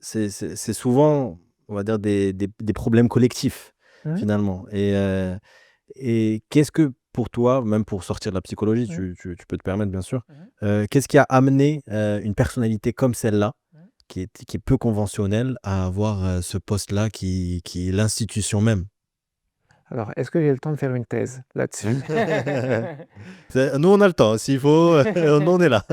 c'est souvent, on va dire des problèmes collectifs, Mmh. finalement. Et qu'est-ce que pour toi, même pour sortir de la psychologie, Mmh. tu peux te permettre bien sûr, Mmh. qu'est-ce qui a amené, une personnalité comme celle-là, Mmh. qui est peu conventionnelle, à avoir, ce poste-là qui est l'institution même? Alors, est-ce que j'ai le temps de faire une thèse là-dessus? Nous, on a le temps, s'il faut, on est là.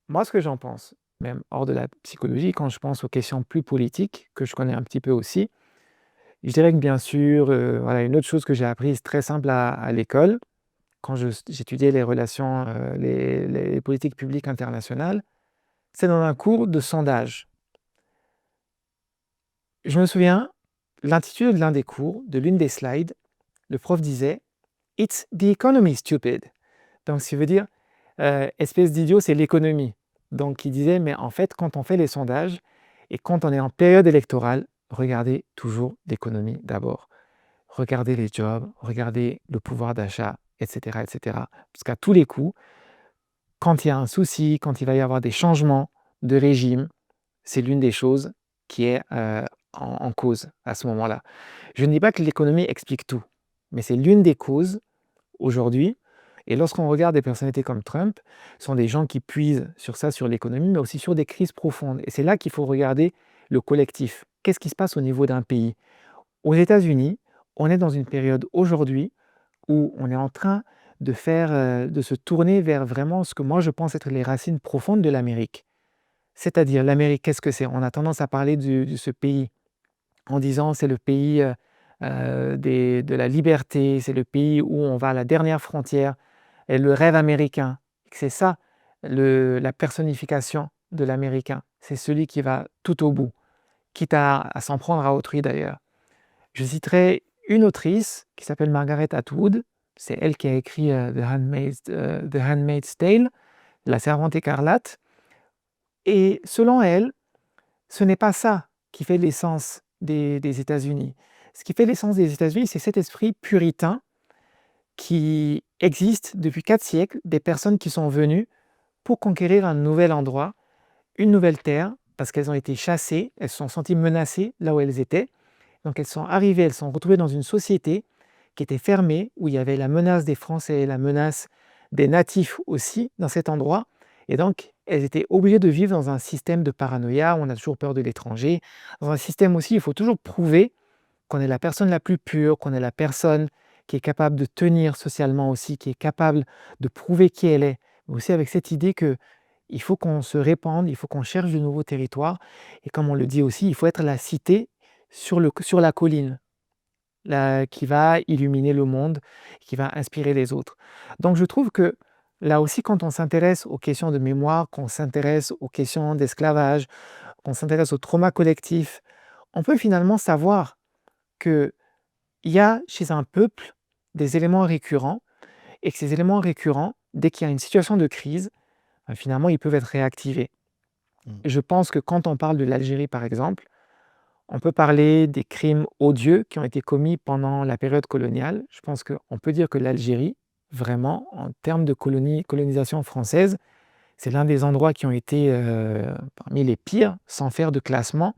Moi, ce que j'en pense, même hors de la psychologie, quand je pense aux questions plus politiques, que je connais un petit peu aussi, je dirais que bien sûr, voilà, une autre chose que j'ai apprise très simple à l'école, quand j'étudiais les relations, les politiques publiques internationales, c'est dans un cours de sondage. Je me souviens, l'intitulé de l'un des cours, de l'une des slides, le prof disait: «It's the economy, stupid». Donc ce qui veut dire, espèce d'idiot, c'est l'économie. Donc il disait: «Mais en fait, quand on fait les sondages et quand on est en période électorale, regardez toujours l'économie d'abord. Regardez les jobs, regardez le pouvoir d'achat, et cetera, et cetera». Parce qu'à tous les coups, quand il y a un souci, quand il va y avoir des changements de régime, c'est l'une des choses qui est, en cause à ce moment-là. Je ne dis pas que l'économie explique tout, mais c'est l'une des causes aujourd'hui. Et lorsqu'on regarde des personnalités comme Trump, ce sont des gens qui puisent sur ça, sur l'économie, mais aussi sur des crises profondes. Et c'est là qu'il faut regarder le collectif. Qu'est-ce qui se passe au niveau d'un pays? Aux États-Unis, on est dans une période aujourd'hui où on est en train de se tourner vers vraiment ce que moi je pense être les racines profondes de l'Amérique. C'est-à-dire l'Amérique, qu'est-ce que c'est? On a tendance à parler de ce pays en disant c'est le pays de la liberté, c'est le pays où on va à la dernière frontière, et le rêve américain. C'est ça la personnification de l'Américain. C'est celui qui va tout au bout, quitte à s'en prendre à autrui d'ailleurs. Je citerai une autrice qui s'appelle Margaret Atwood. C'est elle qui a écrit The Handmaid's Tale, La Servante écarlate. Et selon elle, ce n'est pas ça qui fait l'essence des États-Unis. Ce qui fait l'essence des États-Unis, c'est cet esprit puritain qui existe depuis 4 siècles, des personnes qui sont venues pour conquérir un nouvel endroit, une nouvelle terre, parce qu'elles ont été chassées, elles se sont senties menacées là où elles étaient. Donc elles sont arrivées, elles se sont retrouvées dans une société qui était fermée, où il y avait la menace des Français, la menace des natifs aussi dans cet endroit. Et donc elles étaient obligées de vivre dans un système de paranoïa, où on a toujours peur de l'étranger. Dans un système aussi, il faut toujours prouver qu'on est la personne la plus pure, qu'on est la personne qui est capable de tenir socialement aussi, qui est capable de prouver qui elle est. Mais aussi avec cette idée que il faut qu'on se répande, il faut qu'on cherche de nouveaux territoires. Et comme on le dit aussi, il faut être la cité sur la colline, qui va illuminer le monde, qui va inspirer les autres. Donc je trouve que là aussi, quand on s'intéresse aux questions de mémoire, qu'on s'intéresse aux questions d'esclavage, qu'on s'intéresse au trauma collectif, on peut finalement savoir qu'il y a chez un peuple des éléments récurrents, et que ces éléments récurrents, dès qu'il y a une situation de crise, finalement, ils peuvent être réactivés. Mm. Je pense que quand on parle de l'Algérie, par exemple, on peut parler des crimes odieux qui ont été commis pendant la période coloniale. Je pense qu'on peut dire que l'Algérie, vraiment, en termes de colonisation française, c'est l'un des endroits qui ont été parmi les pires, sans faire de classement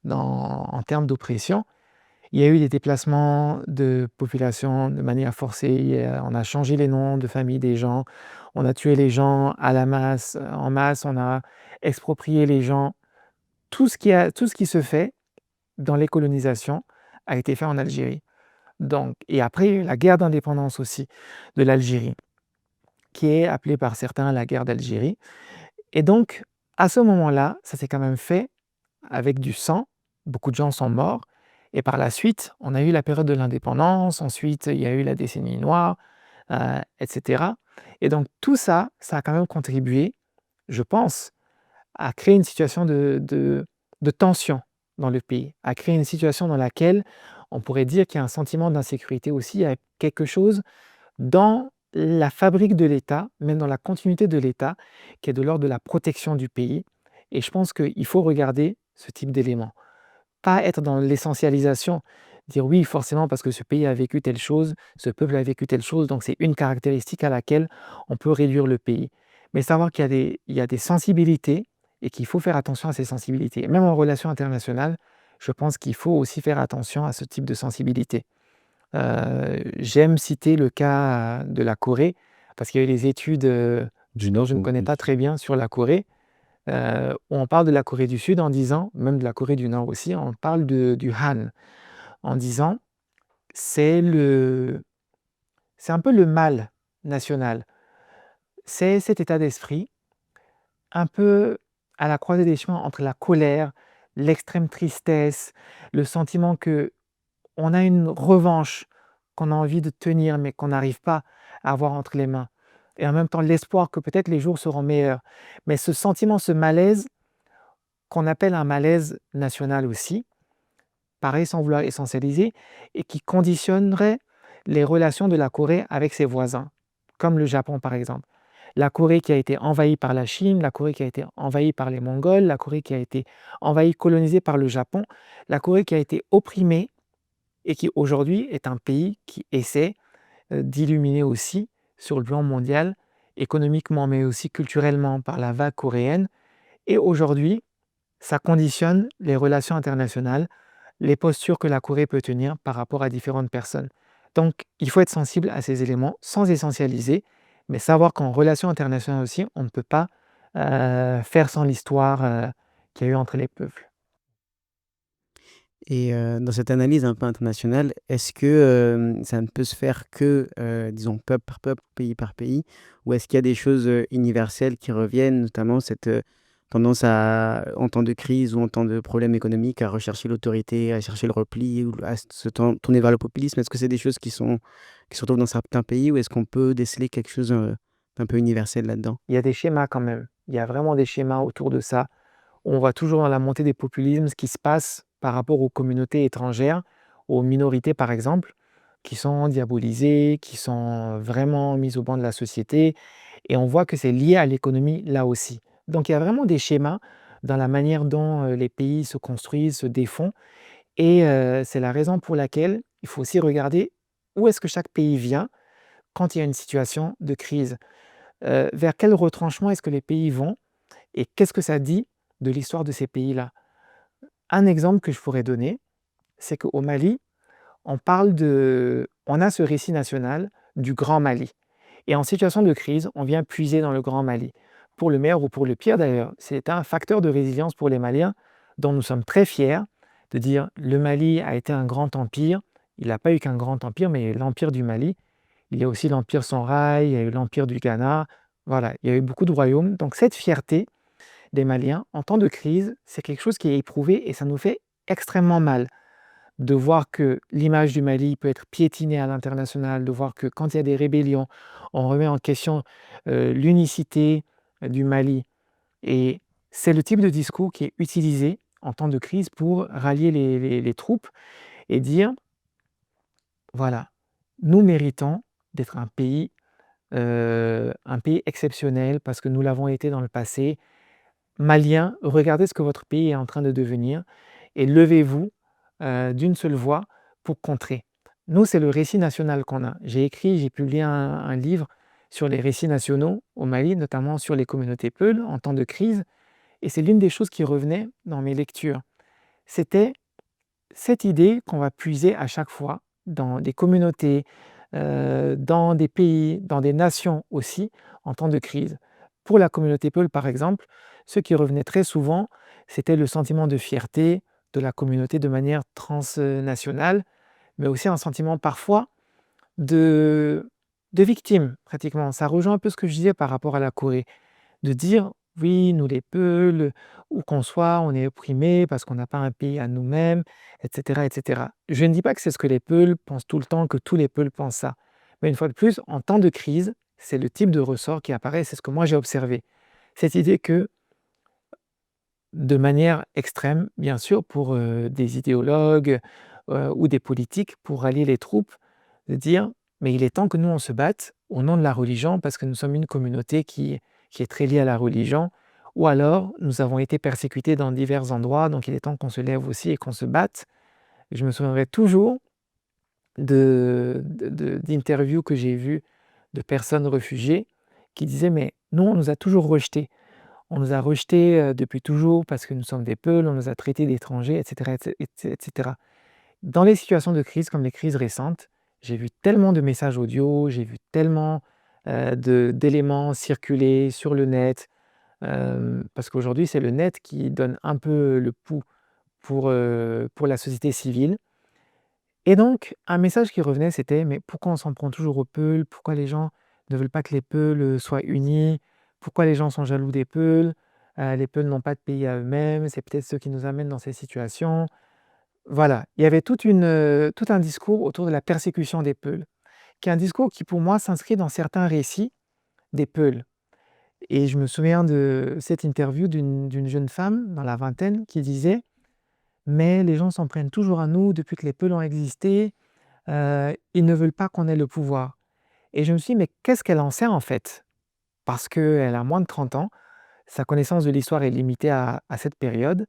en termes d'oppression. Il y a eu des déplacements de population de manière forcée, on a changé les noms de famille des gens, on a tué les gens en masse, on a exproprié les gens. Tout ce qui se fait dans les colonisations a été fait en Algérie. Donc, et après, il y a eu la guerre d'indépendance aussi de l'Algérie, qui est appelée par certains la guerre d'Algérie. Et donc, à ce moment-là, ça s'est quand même fait avec du sang. Beaucoup de gens sont morts. Et par la suite, on a eu la période de l'indépendance. Ensuite, il y a eu la décennie noire, etc. Et donc, tout ça, ça a quand même contribué, je pense, à créer une situation de tension dans le pays, à créer une situation dans laquelle on pourrait dire qu'il y a un sentiment d'insécurité aussi, il y a quelque chose dans la fabrique de l'État, même dans la continuité de l'État, qui est de l'ordre de la protection du pays. Et je pense qu'il faut regarder ce type d'éléments. Pas être dans l'essentialisation, dire oui, forcément, parce que ce pays a vécu telle chose, ce peuple a vécu telle chose, donc c'est une caractéristique à laquelle on peut réduire le pays. Mais savoir qu'il y a des sensibilités et qu'il faut faire attention à ces sensibilités. Même en relation internationale, je pense qu'il faut aussi faire attention à ce type de sensibilité. J'aime citer le cas de la Corée, parce qu'il y a eu des études Du Nord je ne ou connais du pas Sud? très bien sur la Corée, où on parle de la Corée du Sud en disant, même de la Corée du Nord aussi, on parle du Han, en disant c'est un peu le mal national. C'est cet état d'esprit un peu à la croisée des chemins entre la colère, l'extrême tristesse, le sentiment que on a une revanche qu'on a envie de tenir mais qu'on n'arrive pas à avoir entre les mains. Et en même temps l'espoir que peut-être les jours seront meilleurs. Mais ce sentiment, ce malaise, qu'on appelle un malaise national aussi, pareil sans vouloir essentialiser, et qui conditionnerait les relations de la Corée avec ses voisins, comme le Japon par exemple. La Corée qui a été envahie par la Chine, la Corée qui a été envahie par les Mongols, la Corée qui a été envahie, colonisée par le Japon, la Corée qui a été opprimée et qui aujourd'hui est un pays qui essaie d'illuminer aussi sur le plan mondial, économiquement mais aussi culturellement par la vague coréenne. Et aujourd'hui, ça conditionne les relations internationales, les postures que la Corée peut tenir par rapport à différentes personnes. Donc, il faut être sensible à ces éléments sans essentialiser, mais savoir qu'en relation internationale aussi, on ne peut pas faire sans l'histoire qu'il y a eu entre les peuples. Et dans cette analyse un peu internationale, est-ce que, ça ne peut se faire que, disons peuple par peuple, pays par pays? Ou est-ce qu'il y a des choses, universelles qui reviennent, notamment cette, tendance à en temps de crise ou en temps de problèmes économiques, à rechercher l'autorité, à chercher le repli ou à se tourner vers le populisme? Est-ce que c'est des choses qui se retrouvent dans certains pays ou est-ce qu'on peut déceler quelque chose, d'un peu universel là-dedans? Il y a des schémas quand même. Il y a vraiment des schémas autour de ça. On voit toujours dans la montée des populismes ce qui se passe par rapport aux communautés étrangères, aux minorités par exemple, qui sont diabolisées, qui sont vraiment mises au banc de la société. Et on voit que c'est lié à l'économie là aussi. Donc il y a vraiment des schémas dans la manière dont les pays se construisent, se défont. Et c'est la raison pour laquelle il faut aussi regarder où est-ce que chaque pays vient quand il y a une situation de crise. Vers quel retranchement est-ce que les pays vont et qu'est-ce que ça dit de l'histoire de ces pays-là? Un exemple que je pourrais donner, c'est qu'au Mali, on a ce récit national du Grand Mali. Et en situation de crise, on vient puiser dans le Grand Mali. Pour le meilleur ou pour le pire d'ailleurs, c'est un facteur de résilience pour les Maliens dont nous sommes très fiers de dire le Mali a été un grand empire. Il n'a pas eu qu'un grand empire, mais il y a eu l'empire du Mali. Il y a aussi l'empire Songhai, il y a eu l'empire du Ghana. Voilà, il y a eu beaucoup de royaumes. Donc cette fierté des Maliens en temps de crise, c'est quelque chose qui est éprouvé et ça nous fait extrêmement mal de voir que l'image du Mali peut être piétinée à l'international, de voir que quand il y a des rébellions, on remet en question l'unicité du Mali. Et c'est le type de discours qui est utilisé en temps de crise pour rallier les troupes et dire, voilà, nous méritons d'être un pays exceptionnel parce que nous l'avons été dans le passé. Maliens, regardez ce que votre pays est en train de devenir et levez-vous d'une seule voix pour contrer. Nous, c'est le récit national qu'on a. J'ai publié un livre sur les récits nationaux au Mali, notamment sur les communautés Peul en temps de crise, et c'est l'une des choses qui revenait dans mes lectures. C'était cette idée qu'on va puiser à chaque fois dans des communautés, dans des pays, dans des nations aussi, en temps de crise. Pour la communauté Peul, par exemple, ce qui revenait très souvent, c'était le sentiment de fierté de la communauté de manière transnationale, mais aussi un sentiment parfois de, de victime, pratiquement. Ça rejoint un peu ce que je disais par rapport à la Corée, de dire, oui, nous les Peuls, où qu'on soit, on est opprimés parce qu'on n'a pas un pays à nous-mêmes, etc., etc. Je ne dis pas que c'est ce que les Peuls pensent tout le temps, que tous les Peuls pensent ça. Mais une fois de plus, en temps de crise, c'est le type de ressort qui apparaît, c'est ce que moi j'ai observé. Cette idée que, de manière extrême, bien sûr, pour des idéologues ou des politiques, pour rallier les troupes, de dire, mais il est temps que nous, on se batte au nom de la religion parce que nous sommes une communauté qui est très liée à la religion, ou alors nous avons été persécutés dans divers endroits, donc il est temps qu'on se lève aussi et qu'on se batte. Et je me souviendrai toujours d'interviews que j'ai vues de personnes réfugiées qui disaient, mais nous, on nous a toujours rejetés. On nous a rejetés depuis toujours parce que nous sommes des Peuls, on nous a traités d'étrangers, etc., etc. Dans les situations de crise comme les crises récentes, j'ai vu tellement de messages audio, j'ai vu tellement d'éléments circuler sur le net, parce qu'aujourd'hui, c'est le net qui donne un peu le pouls pour la société civile. Et donc, un message qui revenait, c'était, mais pourquoi on s'en prend toujours aux Peuls? Pourquoi les gens ne veulent pas que les Peuls soient unis? Pourquoi les gens sont jaloux des Peuls? Les Peuls n'ont pas de pays à eux-mêmes, c'est peut-être ceux qui nous amènent dans ces situations. Voilà, il y avait tout un discours autour de la persécution des Peuls, qui est un discours qui, pour moi, s'inscrit dans certains récits des Peuls. Et je me souviens de cette interview d'une jeune femme dans la vingtaine qui disait, mais les gens s'en prennent toujours à nous depuis que les Peuls ont existé. Ils ne veulent pas qu'on ait le pouvoir. Et je me suis dit, mais qu'est-ce qu'elle en sait en fait? Parce qu'elle a moins de 30 ans, sa connaissance de l'histoire est limitée à cette période,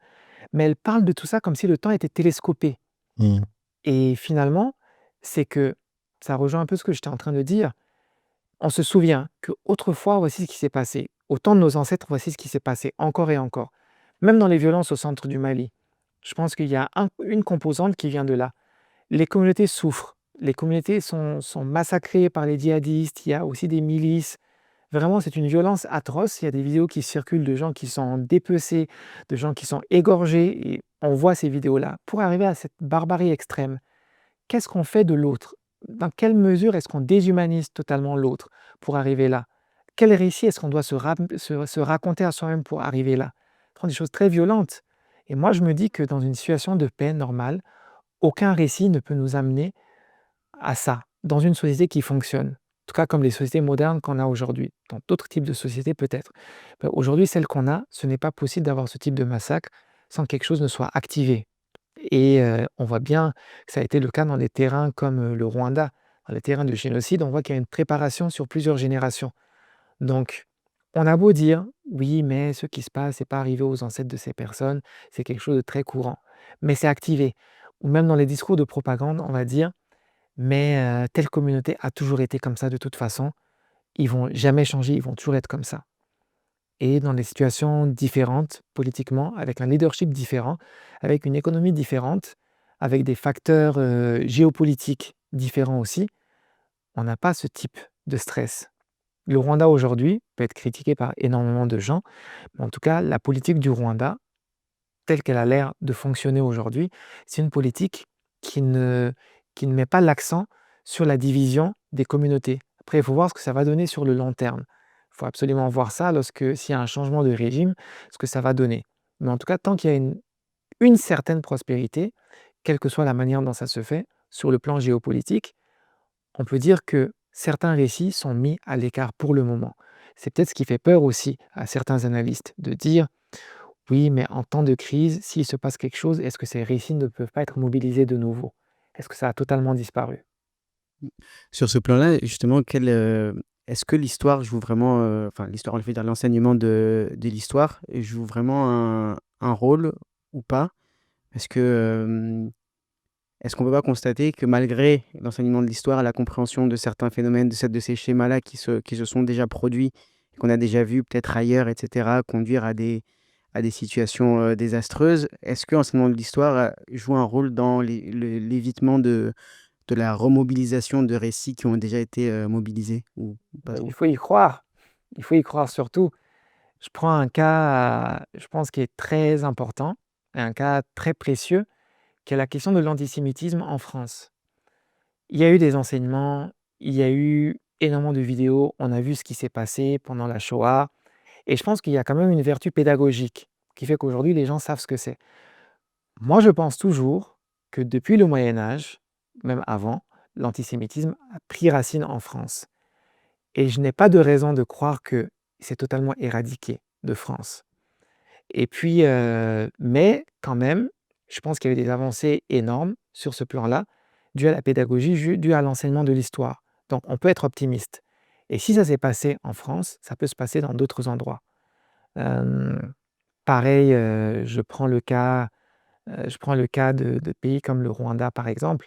mais elle parle de tout ça comme si le temps était télescopé. Mmh. Et finalement, c'est que ça rejoint un peu ce que j'étais en train de dire. On se souvient qu'autrefois, voici ce qui s'est passé. Au temps de nos ancêtres, voici ce qui s'est passé, encore et encore. Même dans les violences au centre du Mali, je pense qu'il y a une composante qui vient de là. Les communautés souffrent. Les communautés sont massacrées par les djihadistes. Il y a aussi des milices Vraiment, c'est une violence atroce. Il y a des vidéos qui circulent de gens qui sont dépecés, de gens qui sont égorgés, et on voit ces vidéos-là. Pour arriver à cette barbarie extrême, qu'est-ce qu'on fait de l'autre? Dans quelle mesure est-ce qu'on déshumanise totalement l'autre pour arriver là? Quel récit est-ce qu'on doit se raconter à soi-même pour arriver là? Ce sont des choses très violentes. Et moi, je me dis que dans une situation de paix normale, aucun récit ne peut nous amener à ça, dans une société qui fonctionne. En tout cas, comme les sociétés modernes qu'on a aujourd'hui. Dans d'autres types de sociétés, peut-être. Aujourd'hui, celle qu'on a, ce n'est pas possible d'avoir ce type de massacre sans que quelque chose ne soit activé. Et on voit bien que ça a été le cas dans des terrains comme le Rwanda. Dans les terrains de génocide, on voit qu'il y a une préparation sur plusieurs générations. Donc, on a beau dire, oui, mais ce qui se passe, c'est pas arrivé aux ancêtres de ces personnes, c'est quelque chose de très courant. Mais c'est activé. Ou même dans les discours de propagande, on va dire, mais telle communauté a toujours été comme ça de toute façon. Ils vont jamais changer, ils vont toujours être comme ça. Et dans des situations différentes politiquement, avec un leadership différent, avec une économie différente, avec des facteurs géopolitiques différents aussi, on n'a pas ce type de stress. Le Rwanda aujourd'hui peut être critiqué par énormément de gens, mais en tout cas, la politique du Rwanda, telle qu'elle a l'air de fonctionner aujourd'hui, c'est une politique qui ne met pas l'accent sur la division des communautés. Après, il faut voir ce que ça va donner sur le long terme. Il faut absolument voir ça s'il y a un changement de régime, ce que ça va donner. Mais en tout cas, tant qu'il y a une certaine prospérité, quelle que soit la manière dont ça se fait, sur le plan géopolitique, on peut dire que certains récits sont mis à l'écart pour le moment. C'est peut-être ce qui fait peur aussi à certains analystes de dire oui, mais en temps de crise, s'il se passe quelque chose, est-ce que ces récits ne peuvent pas être mobilisés de nouveau? Est-ce que ça a totalement disparu? Sur ce plan-là, justement, est-ce que l'histoire joue vraiment, enfin l'histoire, on veut dire l'enseignement de l'histoire joue vraiment un rôle ou pas? Est-ce que, est-ce qu'on peut pas constater que malgré l'enseignement de l'histoire, la compréhension de certains phénomènes, de ces schémas-là qui se sont déjà produits, qu'on a déjà vus peut-être ailleurs et cetera, conduire à des situations, désastreuses, est-ce que l'enseignement de l'histoire, joue un rôle dans l'évitement de la remobilisation de récits qui ont déjà été, mobilisés ou pas Il trop? faut y croire. Il faut y croire surtout. Je prends un cas, je pense qui est très important et un cas très précieux, qui est la question de l'antisémitisme en France. Il y a eu des enseignements, il y a eu énormément de vidéos, on a vu ce qui s'est passé pendant la Shoah et je pense qu'il y a quand même une vertu pédagogique qui fait qu'aujourd'hui les gens savent ce que c'est. Moi, je pense toujours que depuis le Moyen Âge, même avant, l'antisémitisme a pris racine en France et je n'ai pas de raison de croire que c'est totalement éradiqué de France. Et puis, mais quand même, je pense qu'il y a eu des avancées énormes sur ce plan-là, dues à la pédagogie, dues à l'enseignement de l'histoire. Donc on peut être optimiste. Et si ça s'est passé en France, ça peut se passer dans d'autres endroits. Hem, Pareil, je prends le cas de pays comme le Rwanda, par exemple,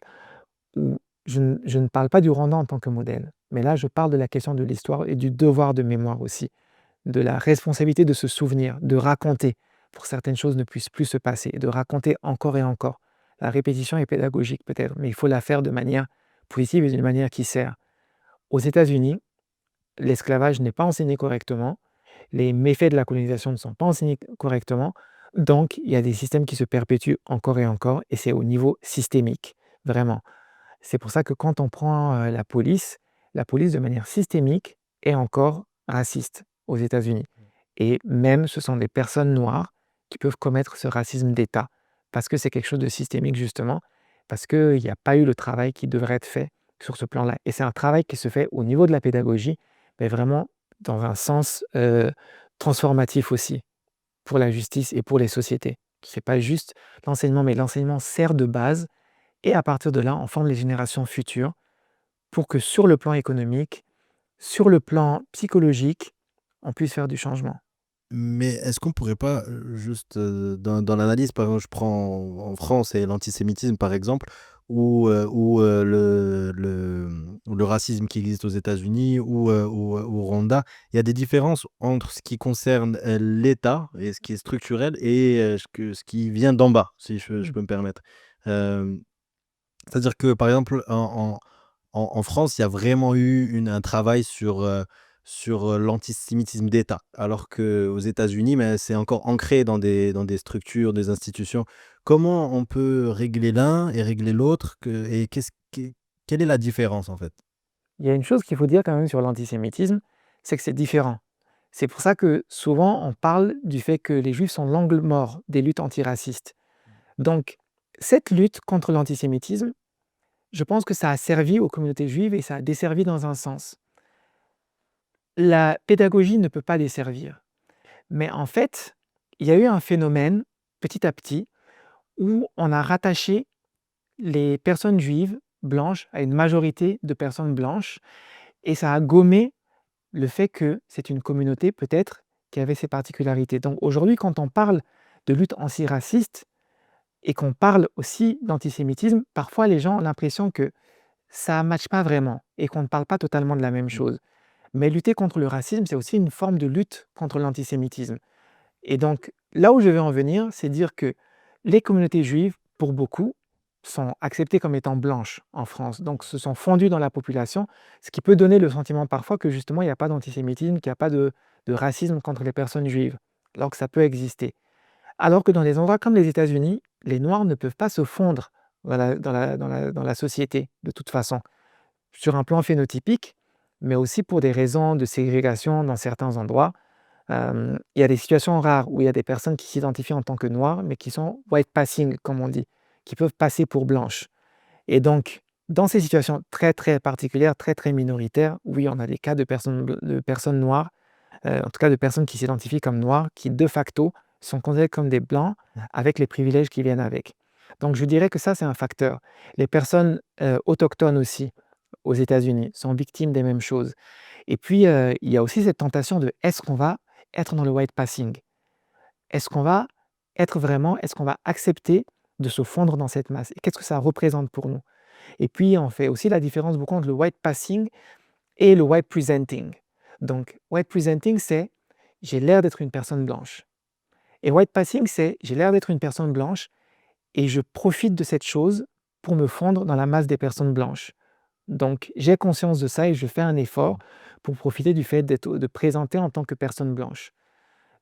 où je ne parle pas du Rwanda en tant que modèle, mais là, je parle de la question de l'histoire et du devoir de mémoire aussi, de la responsabilité de se souvenir, de raconter pour que certaines choses ne puissent plus se passer, de raconter encore et encore. La répétition est pédagogique peut-être, mais il faut la faire de manière positive et d'une manière qui sert. Aux États-Unis, l'esclavage n'est pas enseigné correctement, les méfaits de la colonisation ne sont pas enseignés correctement, donc il y a des systèmes qui se perpétuent encore et encore, et c'est au niveau systémique, vraiment. C'est pour ça que quand on prend la police de manière systémique est encore raciste aux États-Unis. Et même ce sont des personnes noires qui peuvent commettre ce racisme d'État, parce que c'est quelque chose de systémique justement, parce qu'il n'y a pas eu le travail qui devrait être fait sur ce plan-là. Et c'est un travail qui se fait au niveau de la pédagogie, mais vraiment dans un sens transformatif aussi, pour la justice et pour les sociétés. C'est pas juste l'enseignement, mais l'enseignement sert de base et à partir de là, on forme les générations futures pour que sur le plan économique, sur le plan psychologique, on puisse faire du changement. Mais est-ce qu'on pourrait pas, juste, dans l'analyse, par exemple, je prends en France et l'antisémitisme, par exemple, ou le racisme qui existe aux États-Unis ou au Rwanda, il y a des différences entre ce qui concerne, l'État et ce qui est structurel et ce qui vient d'en bas, si je Mmh. peux me permettre. Hem, C'est-à-dire que, par exemple, en France, il y a vraiment eu un travail sur l'antisémitisme d'État, alors qu'aux États-Unis, mais c'est encore ancré dans des structures, des institutions. Comment on peut régler l'un et régler l'autre et quelle est la différence en fait? Il y a une chose qu'il faut dire quand même sur l'antisémitisme, c'est que c'est différent. C'est pour ça que souvent on parle du fait que les Juifs sont l'angle mort des luttes antiracistes. Donc, cette lutte contre l'antisémitisme, je pense que ça a servi aux communautés juives et ça a desservi dans un sens. La pédagogie ne peut pas desservir. Mais en fait, il y a eu un phénomène, petit à petit, où on a rattaché les personnes juives blanches à une majorité de personnes blanches et ça a gommé le fait que c'est une communauté peut-être qui avait ses particularités. Donc aujourd'hui, quand on parle de lutte antiraciste et qu'on parle aussi d'antisémitisme, parfois les gens ont l'impression que ça ne matche pas vraiment et qu'on ne parle pas totalement de la même chose. Mais lutter contre le racisme, c'est aussi une forme de lutte contre l'antisémitisme. Et donc, là où je veux en venir, c'est dire que les communautés juives, pour beaucoup, sont acceptées comme étant blanches en France, donc se sont fondues dans la population, ce qui peut donner le sentiment parfois que justement il n'y a pas d'antisémitisme, qu'il n'y a pas de racisme contre les personnes juives, alors que ça peut exister. Alors que dans des endroits comme les États-Unis, les Noirs ne peuvent pas se fondre dans la société de toute façon, sur un plan phénotypique, mais aussi pour des raisons de ségrégation dans certains endroits. Il y a des situations rares où il y a des personnes qui s'identifient en tant que noires, mais qui sont white passing, comme on dit, qui peuvent passer pour blanches. Et donc, dans ces situations très, très particulières, très, très minoritaires, oui, on a des cas de personnes noires, en tout cas de personnes qui s'identifient comme noires, qui de facto sont considérées comme des blancs avec les privilèges qui viennent avec. Donc, je dirais que ça, c'est un facteur. Les personnes autochtones aussi, aux États-Unis, sont victimes des mêmes choses. Et puis, il y a aussi cette tentation de est-ce qu'on va être dans le white passing? Est-ce qu'on va est-ce qu'on va accepter de se fondre dans cette masse? Et qu'est-ce que ça représente pour nous? Et puis, on fait aussi la différence beaucoup entre le white passing et le white presenting. Donc, white presenting, c'est j'ai l'air d'être une personne blanche. Et white passing, c'est j'ai l'air d'être une personne blanche et je profite de cette chose pour me fondre dans la masse des personnes blanches. Donc, j'ai conscience de ça et je fais un effort pour profiter du fait de présenter en tant que personne blanche.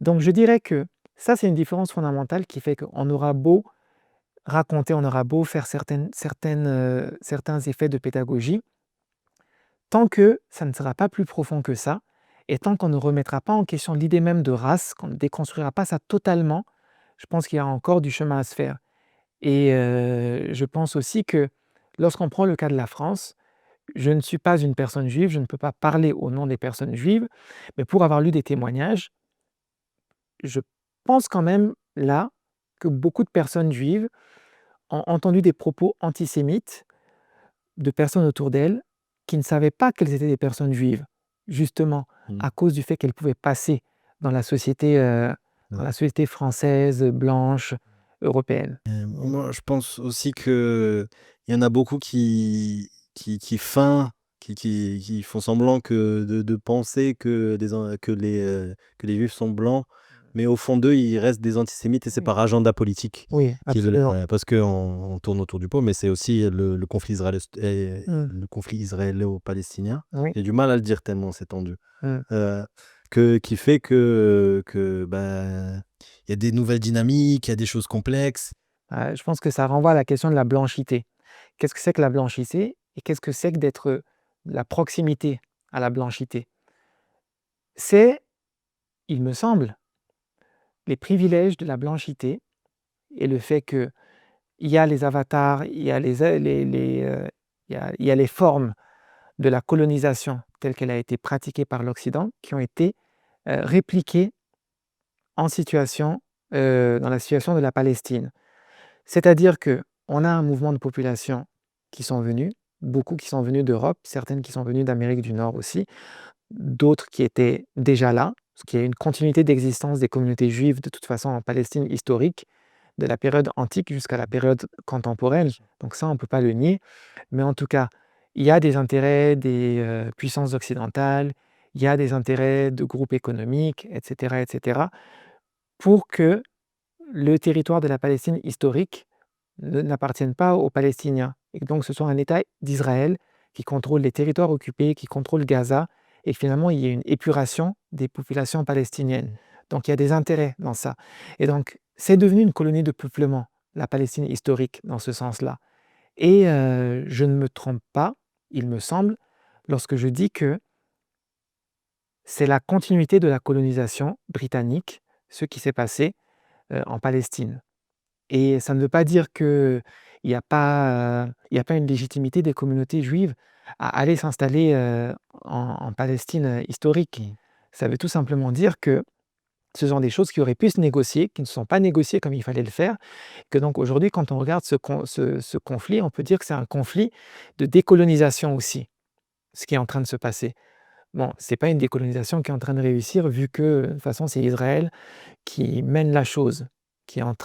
Donc, je dirais que ça, c'est une différence fondamentale qui fait qu'on aura beau raconter, on aura beau faire certains effets de pédagogie, tant que ça ne sera pas plus profond que ça, et tant qu'on ne remettra pas en question l'idée même de race, qu'on ne déconstruira pas ça totalement, je pense qu'il y a encore du chemin à se faire. Et je pense aussi que lorsqu'on prend le cas de la France, je ne suis pas une personne juive, je ne peux pas parler au nom des personnes juives, mais pour avoir lu des témoignages, je pense quand même là que beaucoup de personnes juives ont entendu des propos antisémites de personnes autour d'elles qui ne savaient pas qu'elles étaient des personnes juives, justement à cause du fait qu'elles pouvaient passer dans la société française, blanche, européenne. Moi, je pense aussi que il y en a beaucoup qui feignent, qui font semblant de penser que les Juifs sont blancs, mais au fond d'eux, ils restent des antisémites et c'est Oui. par agenda politique Oui, qu'ils veulent. absolument. Ouais, parce qu'on tourne autour du pot, mais c'est aussi le conflit Mm. le conflit israélo-palestinien. Oui. J'ai du mal à le dire tellement c'est tendu. Mm. Qui fait il y a des nouvelles dynamiques, il y a des choses complexes. Je pense que ça renvoie à la question de la blanchité. Qu'est-ce que c'est que la blanchité et qu'est-ce que c'est que d'être la proximité à la blanchité? C'est, il me semble, les privilèges de la blanchité et le fait qu'il y a les avatars, il y a il y a les formes de la colonisation telle qu'elle a été pratiquée par l'Occident qui ont été répliquées dans la situation de la Palestine. C'est-à-dire qu'on a un mouvement de population qui sont venus, beaucoup qui sont venus d'Europe, certaines qui sont venues d'Amérique du Nord aussi, d'autres qui étaient déjà là, parce qu'il y a une continuité d'existence des communautés juives de toute façon en Palestine historique, de la période antique jusqu'à la période contemporaine. Donc ça, on ne peut pas le nier. Mais en tout cas, il y a des intérêts des puissances occidentales, il y a des intérêts de groupes économiques, etc., pour que le territoire de la Palestine historique n'appartienne pas aux Palestiniens. Et donc ce soit un État d'Israël qui contrôle les territoires occupés, qui contrôle Gaza et que finalement il y ait une épuration des populations palestiniennes. Donc il y a des intérêts dans ça. Et donc c'est devenu une colonie de peuplement, la Palestine historique dans ce sens-là. Et je ne me trompe pas, il me semble, lorsque je dis que c'est la continuité de la colonisation britannique, ce qui s'est passé en Palestine. Et ça ne veut pas dire qu'il n'y a pas, il y a pas une légitimité des communautés juives à aller s'installer en Palestine historique. Mmh. Ça veut tout simplement dire que ce sont des choses qui auraient pu se négocier, qui ne sont pas négociées comme il fallait le faire, que donc aujourd'hui, quand on regarde ce conflit, on peut dire que c'est un conflit de décolonisation aussi, ce qui est en train de se passer. Bon, c'est pas une décolonisation qui est en train de réussir, vu que de toute façon, c'est Israël qui mène la chose, qui a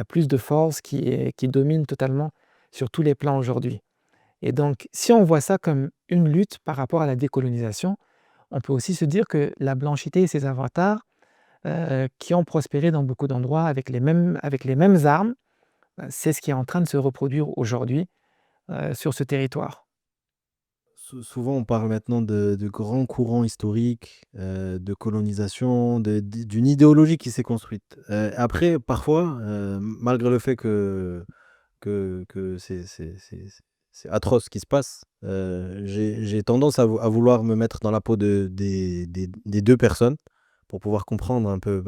plus de force, qui domine totalement sur tous les plans aujourd'hui. Et donc, si on voit ça comme une lutte par rapport à la décolonisation, on peut aussi se dire que la blanchité et ses avatars, qui ont prospéré dans beaucoup d'endroits avec les mêmes armes, c'est ce qui est en train de se reproduire aujourd'hui sur ce territoire. Souvent, on parle maintenant de grands courants historiques, de colonisation, d'une idéologie qui s'est construite. Après, parfois, malgré le fait que c'est atroce ce qui se passe, j'ai tendance à vouloir me mettre dans la peau des deux personnes pour pouvoir comprendre un peu.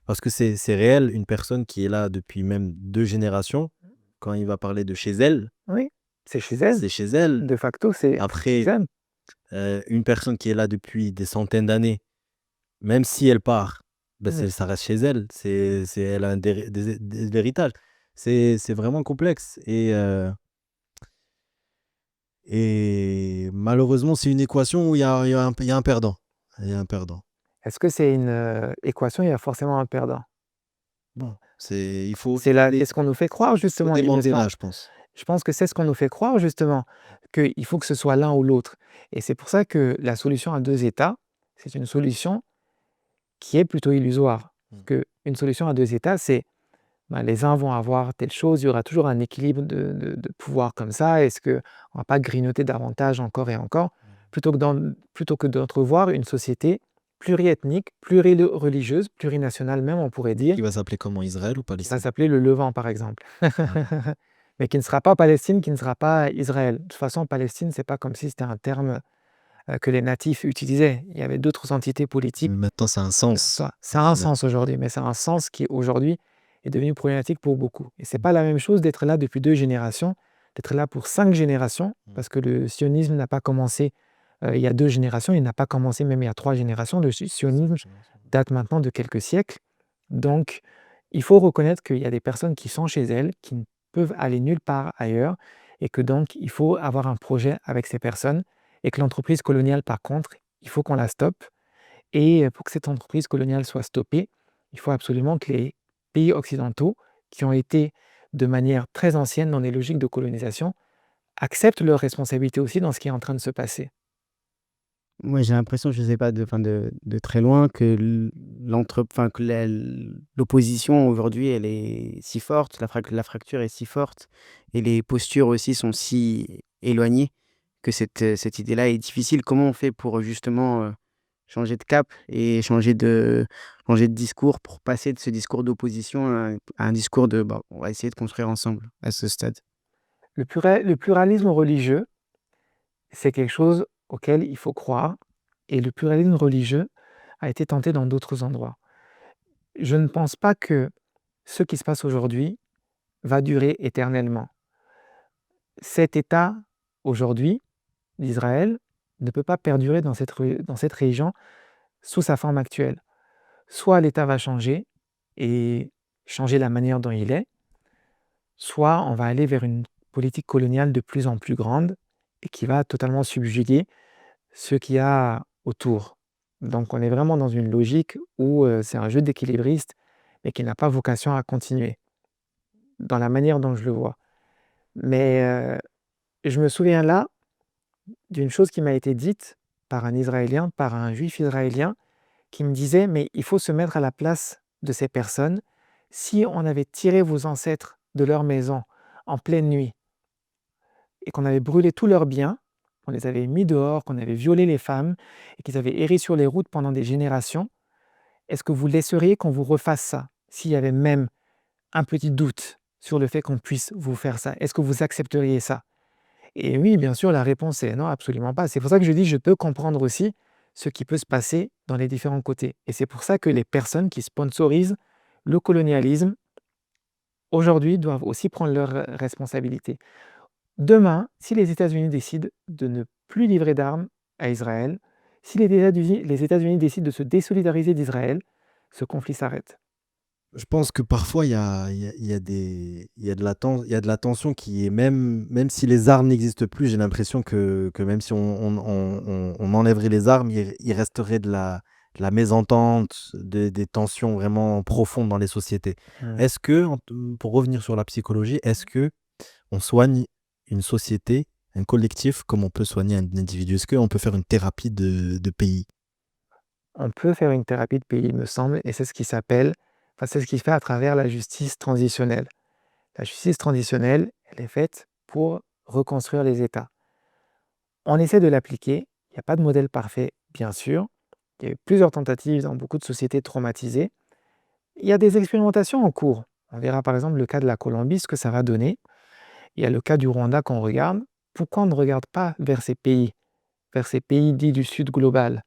Parce que c'est réel, une personne qui est là depuis même 2 générations, quand il va parler de chez elle, Oui, c'est chez elle. c'est chez elle. De facto, c'est chez Après, elle. une personne qui est là depuis des centaines d'années, même si elle part, Oui. ça reste chez elle. Elle a de l'héritage. C'est vraiment complexe. Et malheureusement, c'est une équation où il y a un perdant. Il y a un perdant. Est-ce que c'est une équation, il y a forcément un perdant? Bon, il faut C'est ce qu'on nous fait croire justement, démonter Innocent. là, je pense. Je pense que c'est ce qu'on nous fait croire justement, qu'il faut que ce soit l'un ou l'autre. Et c'est pour ça que la solution à 2 États, c'est une solution qui est plutôt illusoire. Une solution à 2 États, c'est les uns vont avoir telle chose, il y aura toujours un équilibre de pouvoir comme ça. Est-ce qu'on ne va pas grignoter davantage encore et encore, plutôt que d'entrevoir une société pluriethnique, plurireligieuse, plurinationale même, on pourrait dire, Qui va s'appeler comment? Israël ou qui va Palestine? s'appeler le Levant, par exemple. Mais qui ne sera pas Palestine, qui ne sera pas Israël. De toute façon, Palestine, c'est pas comme si c'était un terme que les natifs utilisaient. Il y avait d'autres entités politiques. Mais maintenant, ça a un sens. Ça a un sens aujourd'hui, mais c'est un sens qui aujourd'hui est devenu problématique pour beaucoup. Et c'est pas la même chose d'être là depuis 2 générations, d'être là pour 5 générations, parce que le sionisme n'a pas commencé il y a 2 générations, il n'a pas commencé même il y a 3 générations. Le sionisme date maintenant de quelques siècles. Donc, il faut reconnaître qu'il y a des personnes qui sont chez elles, qui ne peuvent aller nulle part ailleurs, et que donc il faut avoir un projet avec ces personnes, et que l'entreprise coloniale, par contre, il faut qu'on la stoppe. Et pour que cette entreprise coloniale soit stoppée, il faut absolument que les pays occidentaux, qui ont été de manière très ancienne dans des logiques de colonisation, acceptent leurs responsabilités aussi dans ce qui est en train de se passer. Moi, j'ai l'impression, je sais pas, de très loin que que l'opposition aujourd'hui, elle est si forte, la fracture est si forte et les postures aussi sont si éloignées que cette idée-là est difficile. Comment on fait pour justement changer de cap et changer de discours pour passer de ce discours d'opposition à un discours de bon, on va essayer de construire ensemble à ce stade? Le pluralisme religieux, c'est quelque chose auquel il faut croire, et le pluralisme religieux a été tenté dans d'autres endroits. Je ne pense pas que ce qui se passe aujourd'hui va durer éternellement. Cet État, aujourd'hui, d'Israël, ne peut pas perdurer dans cette région sous sa forme actuelle. Soit l'État va changer et changer la manière dont il est, soit on va aller vers une politique coloniale de plus en plus grande et qui va totalement subjuguer ce qu'il y a autour. Donc on est vraiment dans une logique où c'est un jeu d'équilibriste, mais qui n'a pas vocation à continuer, dans la manière dont je le vois. Mais je me souviens là d'une chose qui m'a été dite par un Israélien, par un juif israélien, qui me disait: mais il faut se mettre à la place de ces personnes. Si on avait tiré vos ancêtres de leur maison en pleine nuit et qu'on avait brûlé tous leurs biens, qu'on les avait mis dehors, qu'on avait violé les femmes et qu'ils avaient erré sur les routes pendant des générations, est-ce que vous laisseriez qu'on vous refasse ça? S'il y avait même un petit doute sur le fait qu'on puisse vous faire ça, est-ce que vous accepteriez ça? Et oui, bien sûr, la réponse est non, absolument pas. C'est pour ça que je dis, je peux comprendre aussi ce qui peut se passer dans les différents côtés. Et c'est pour ça que les personnes qui sponsorisent le colonialisme, aujourd'hui, doivent aussi prendre leurs responsabilités. Demain, si les États-Unis décident de ne plus livrer d'armes à Israël, si les États-Unis décident de se désolidariser d'Israël, ce conflit s'arrête. Je pense que parfois, il y a il y a de la tension qui est même si les armes n'existent plus, j'ai l'impression que même si on enlèverait les armes, il resterait de la mésentente, des tensions vraiment profondes dans les sociétés. Mm. Est-ce que, pour revenir sur la psychologie, est-ce que on soigne une société, un collectif, comme on peut soigner un individu? Est-ce qu'on peut faire une thérapie de pays? On peut faire une thérapie de pays, il me semble, et c'est ce qui s'appelle, enfin, c'est ce qui se fait à travers la justice transitionnelle. La justice transitionnelle, elle est faite pour reconstruire les États. On essaie de l'appliquer, il n'y a pas de modèle parfait, bien sûr. Il y a eu plusieurs tentatives dans beaucoup de sociétés traumatisées. Il y a des expérimentations en cours. On verra par exemple le cas de la Colombie, ce que ça va donner. Il y a le cas du Rwanda qu'on regarde. Pourquoi on ne regarde pas vers ces pays dits du Sud global,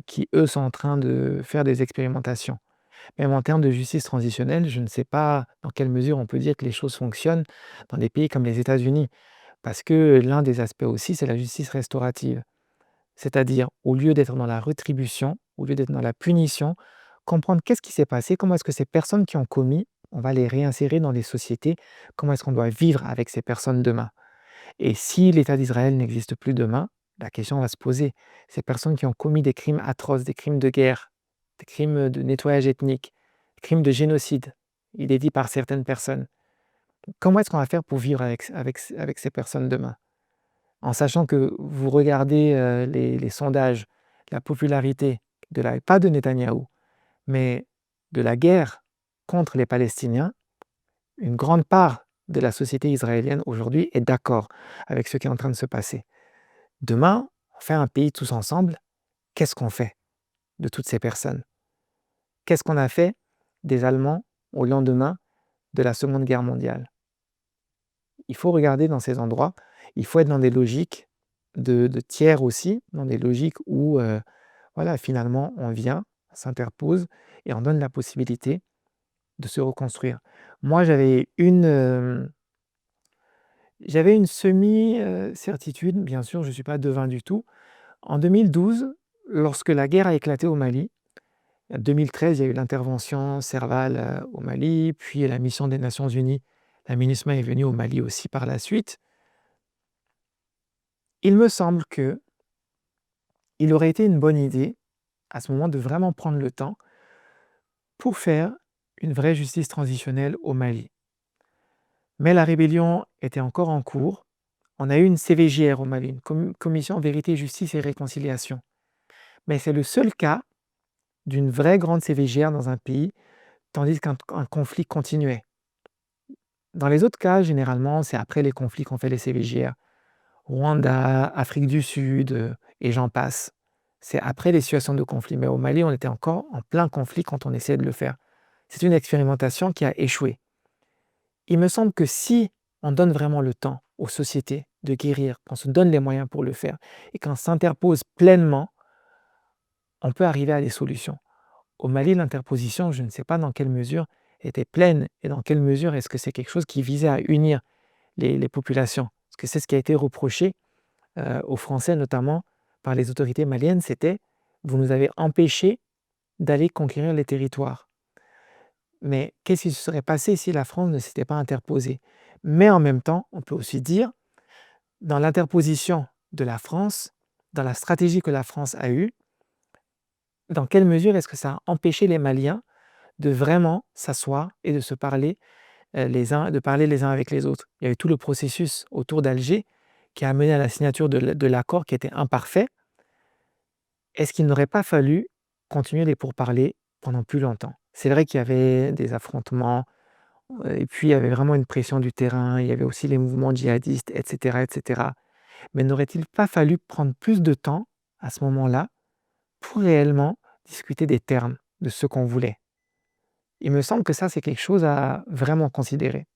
qui eux sont en train de faire des expérimentations? Même en termes de justice transitionnelle, je ne sais pas dans quelle mesure on peut dire que les choses fonctionnent dans des pays comme les États-Unis. Parce que l'un des aspects aussi, c'est la justice restaurative. C'est-à-dire, au lieu d'être dans la rétribution, au lieu d'être dans la punition, comprendre qu'est-ce qui s'est passé, comment est-ce que ces personnes qui ont commis, on va les réinsérer dans les sociétés, comment est-ce qu'on doit vivre avec ces personnes demain. Et si l'État d'Israël n'existe plus demain, la question va se poser. Ces personnes qui ont commis des crimes atroces, des crimes de guerre, des crimes de nettoyage ethnique, des crimes de génocide, il est dit par certaines personnes, comment est-ce qu'on va faire pour vivre avec ces personnes demain? En sachant que vous regardez les sondages, la popularité pas de Netanyahou, mais de la guerre contre les Palestiniens, une grande part de la société israélienne aujourd'hui est d'accord avec ce qui est en train de se passer. Demain, on fait un pays tous ensemble, qu'est-ce qu'on fait de toutes ces personnes? Qu'est-ce qu'on a fait des Allemands au lendemain de la Seconde Guerre mondiale? Il faut regarder dans ces endroits, il faut être dans des logiques de tiers aussi, dans des logiques où voilà, finalement, on vient, on s'interpose et on donne la possibilité de se reconstruire. Moi, j'avais une semi-certitude, bien sûr, je ne suis pas devin du tout. En 2012, lorsque la guerre a éclaté au Mali, en 2013, il y a eu l'intervention Serval au Mali, puis la mission des Nations Unies, la MINUSMA est venue au Mali aussi par la suite. Il me semble que il aurait été une bonne idée, à ce moment, de vraiment prendre le temps pour faire une vraie justice transitionnelle au Mali. Mais la rébellion était encore en cours. On a eu une CVJR au Mali, une commission Vérité, Justice et Réconciliation. Mais c'est le seul cas d'une vraie grande CVJR dans un pays, tandis qu'un conflit continuait. Dans les autres cas, généralement, c'est après les conflits qu'on fait les CVJR. Rwanda, Afrique du Sud, et j'en passe. C'est après les situations de conflit. Mais au Mali, on était encore en plein conflit quand on essayait de le faire. C'est une expérimentation qui a échoué. Il me semble que si on donne vraiment le temps aux sociétés de guérir, qu'on se donne les moyens pour le faire, et qu'on s'interpose pleinement, on peut arriver à des solutions. Au Mali, l'interposition, je ne sais pas dans quelle mesure était pleine, et dans quelle mesure est-ce que c'est quelque chose qui visait à unir les populations. Parce que c'est ce qui a été reproché aux Français, notamment par les autorités maliennes, c'était « vous nous avez empêchés d'aller conquérir les territoires ». Mais qu'est-ce qui se serait passé si la France ne s'était pas interposée? Mais en même temps, on peut aussi dire, dans l'interposition de la France, dans la stratégie que la France a eue, dans quelle mesure est-ce que ça a empêché les Maliens de vraiment s'asseoir et de se parler de parler les uns avec les autres? Il y a eu tout le processus autour d'Alger qui a mené à la signature de l'accord qui était imparfait. Est-ce qu'il n'aurait pas fallu continuer les pourparlers pendant plus longtemps? C'est vrai qu'il y avait des affrontements, et puis il y avait vraiment une pression du terrain, il y avait aussi les mouvements djihadistes, etc., etc. Mais n'aurait-il pas fallu prendre plus de temps à ce moment-là pour réellement discuter des termes de ce qu'on voulait? Il me semble que ça, c'est quelque chose à vraiment considérer.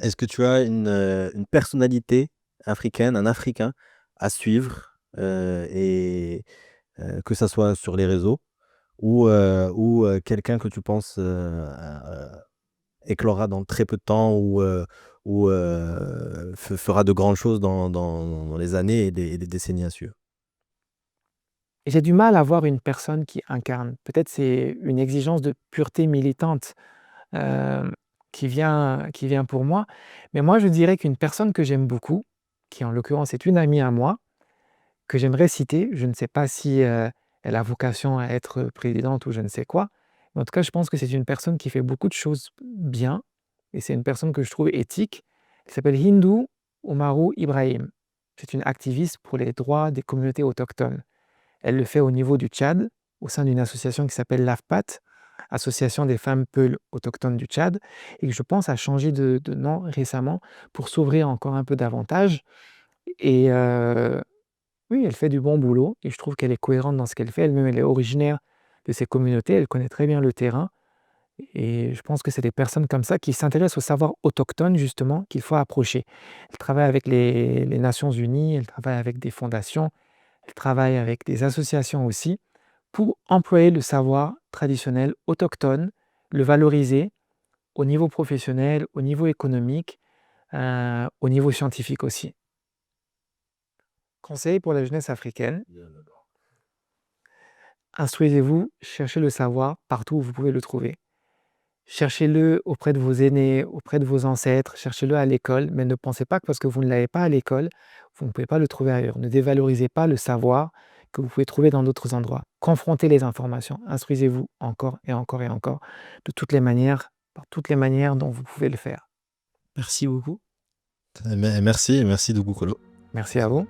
Est-ce que tu as une personnalité africaine, un Africain à suivre, et que ça soit sur les réseaux ou quelqu'un que tu penses, éclora dans très peu de temps ou fera de grandes choses dans les années et les décennies à suivre? Et j'ai du mal à voir une personne qui incarne. Peut-être c'est une exigence de pureté militante, hem, qui vient pour moi. Mais moi, je dirais qu'une personne que j'aime beaucoup, qui en l'occurrence est une amie à moi, que j'aimerais citer, je ne sais pas si, elle a vocation à être présidente ou je ne sais quoi, mais en tout cas, je pense que c'est une personne qui fait beaucoup de choses bien et c'est une personne que je trouve éthique. Elle s'appelle Hindou Oumarou Ibrahim. C'est une activiste pour les droits des communautés autochtones. Elle le fait au niveau du Tchad, au sein d'une association qui s'appelle l'AFPAT, Association des femmes peules autochtones du Tchad, et que je pense a changé de nom récemment pour s'ouvrir encore un peu davantage. Et oui, elle fait du bon boulot et je trouve qu'elle est cohérente dans ce qu'elle fait. Elle-même, elle est originaire de ces communautés, elle connaît très bien le terrain et je pense que c'est des personnes comme ça qui s'intéressent au savoir autochtone justement qu'il faut approcher. Elle travaille avec les Nations unies, elle travaille avec des fondations, elle travaille avec des associations aussi pour employer le savoir traditionnel autochtone, le valoriser au niveau professionnel, au niveau économique, au niveau scientifique aussi. Conseil pour la jeunesse africaine: instruisez-vous, cherchez le savoir partout où vous pouvez le trouver. Cherchez-le auprès de vos aînés, auprès de vos ancêtres, cherchez-le à l'école, mais ne pensez pas que parce que vous ne l'avez pas à l'école, vous ne pouvez pas le trouver ailleurs. Ne dévalorisez pas le savoir que vous pouvez trouver dans d'autres endroits. Confrontez les informations, instruisez-vous encore et encore et encore, de toutes les manières, par toutes les manières dont vous pouvez le faire. Merci beaucoup. Merci Dougou Kolo. Merci à vous.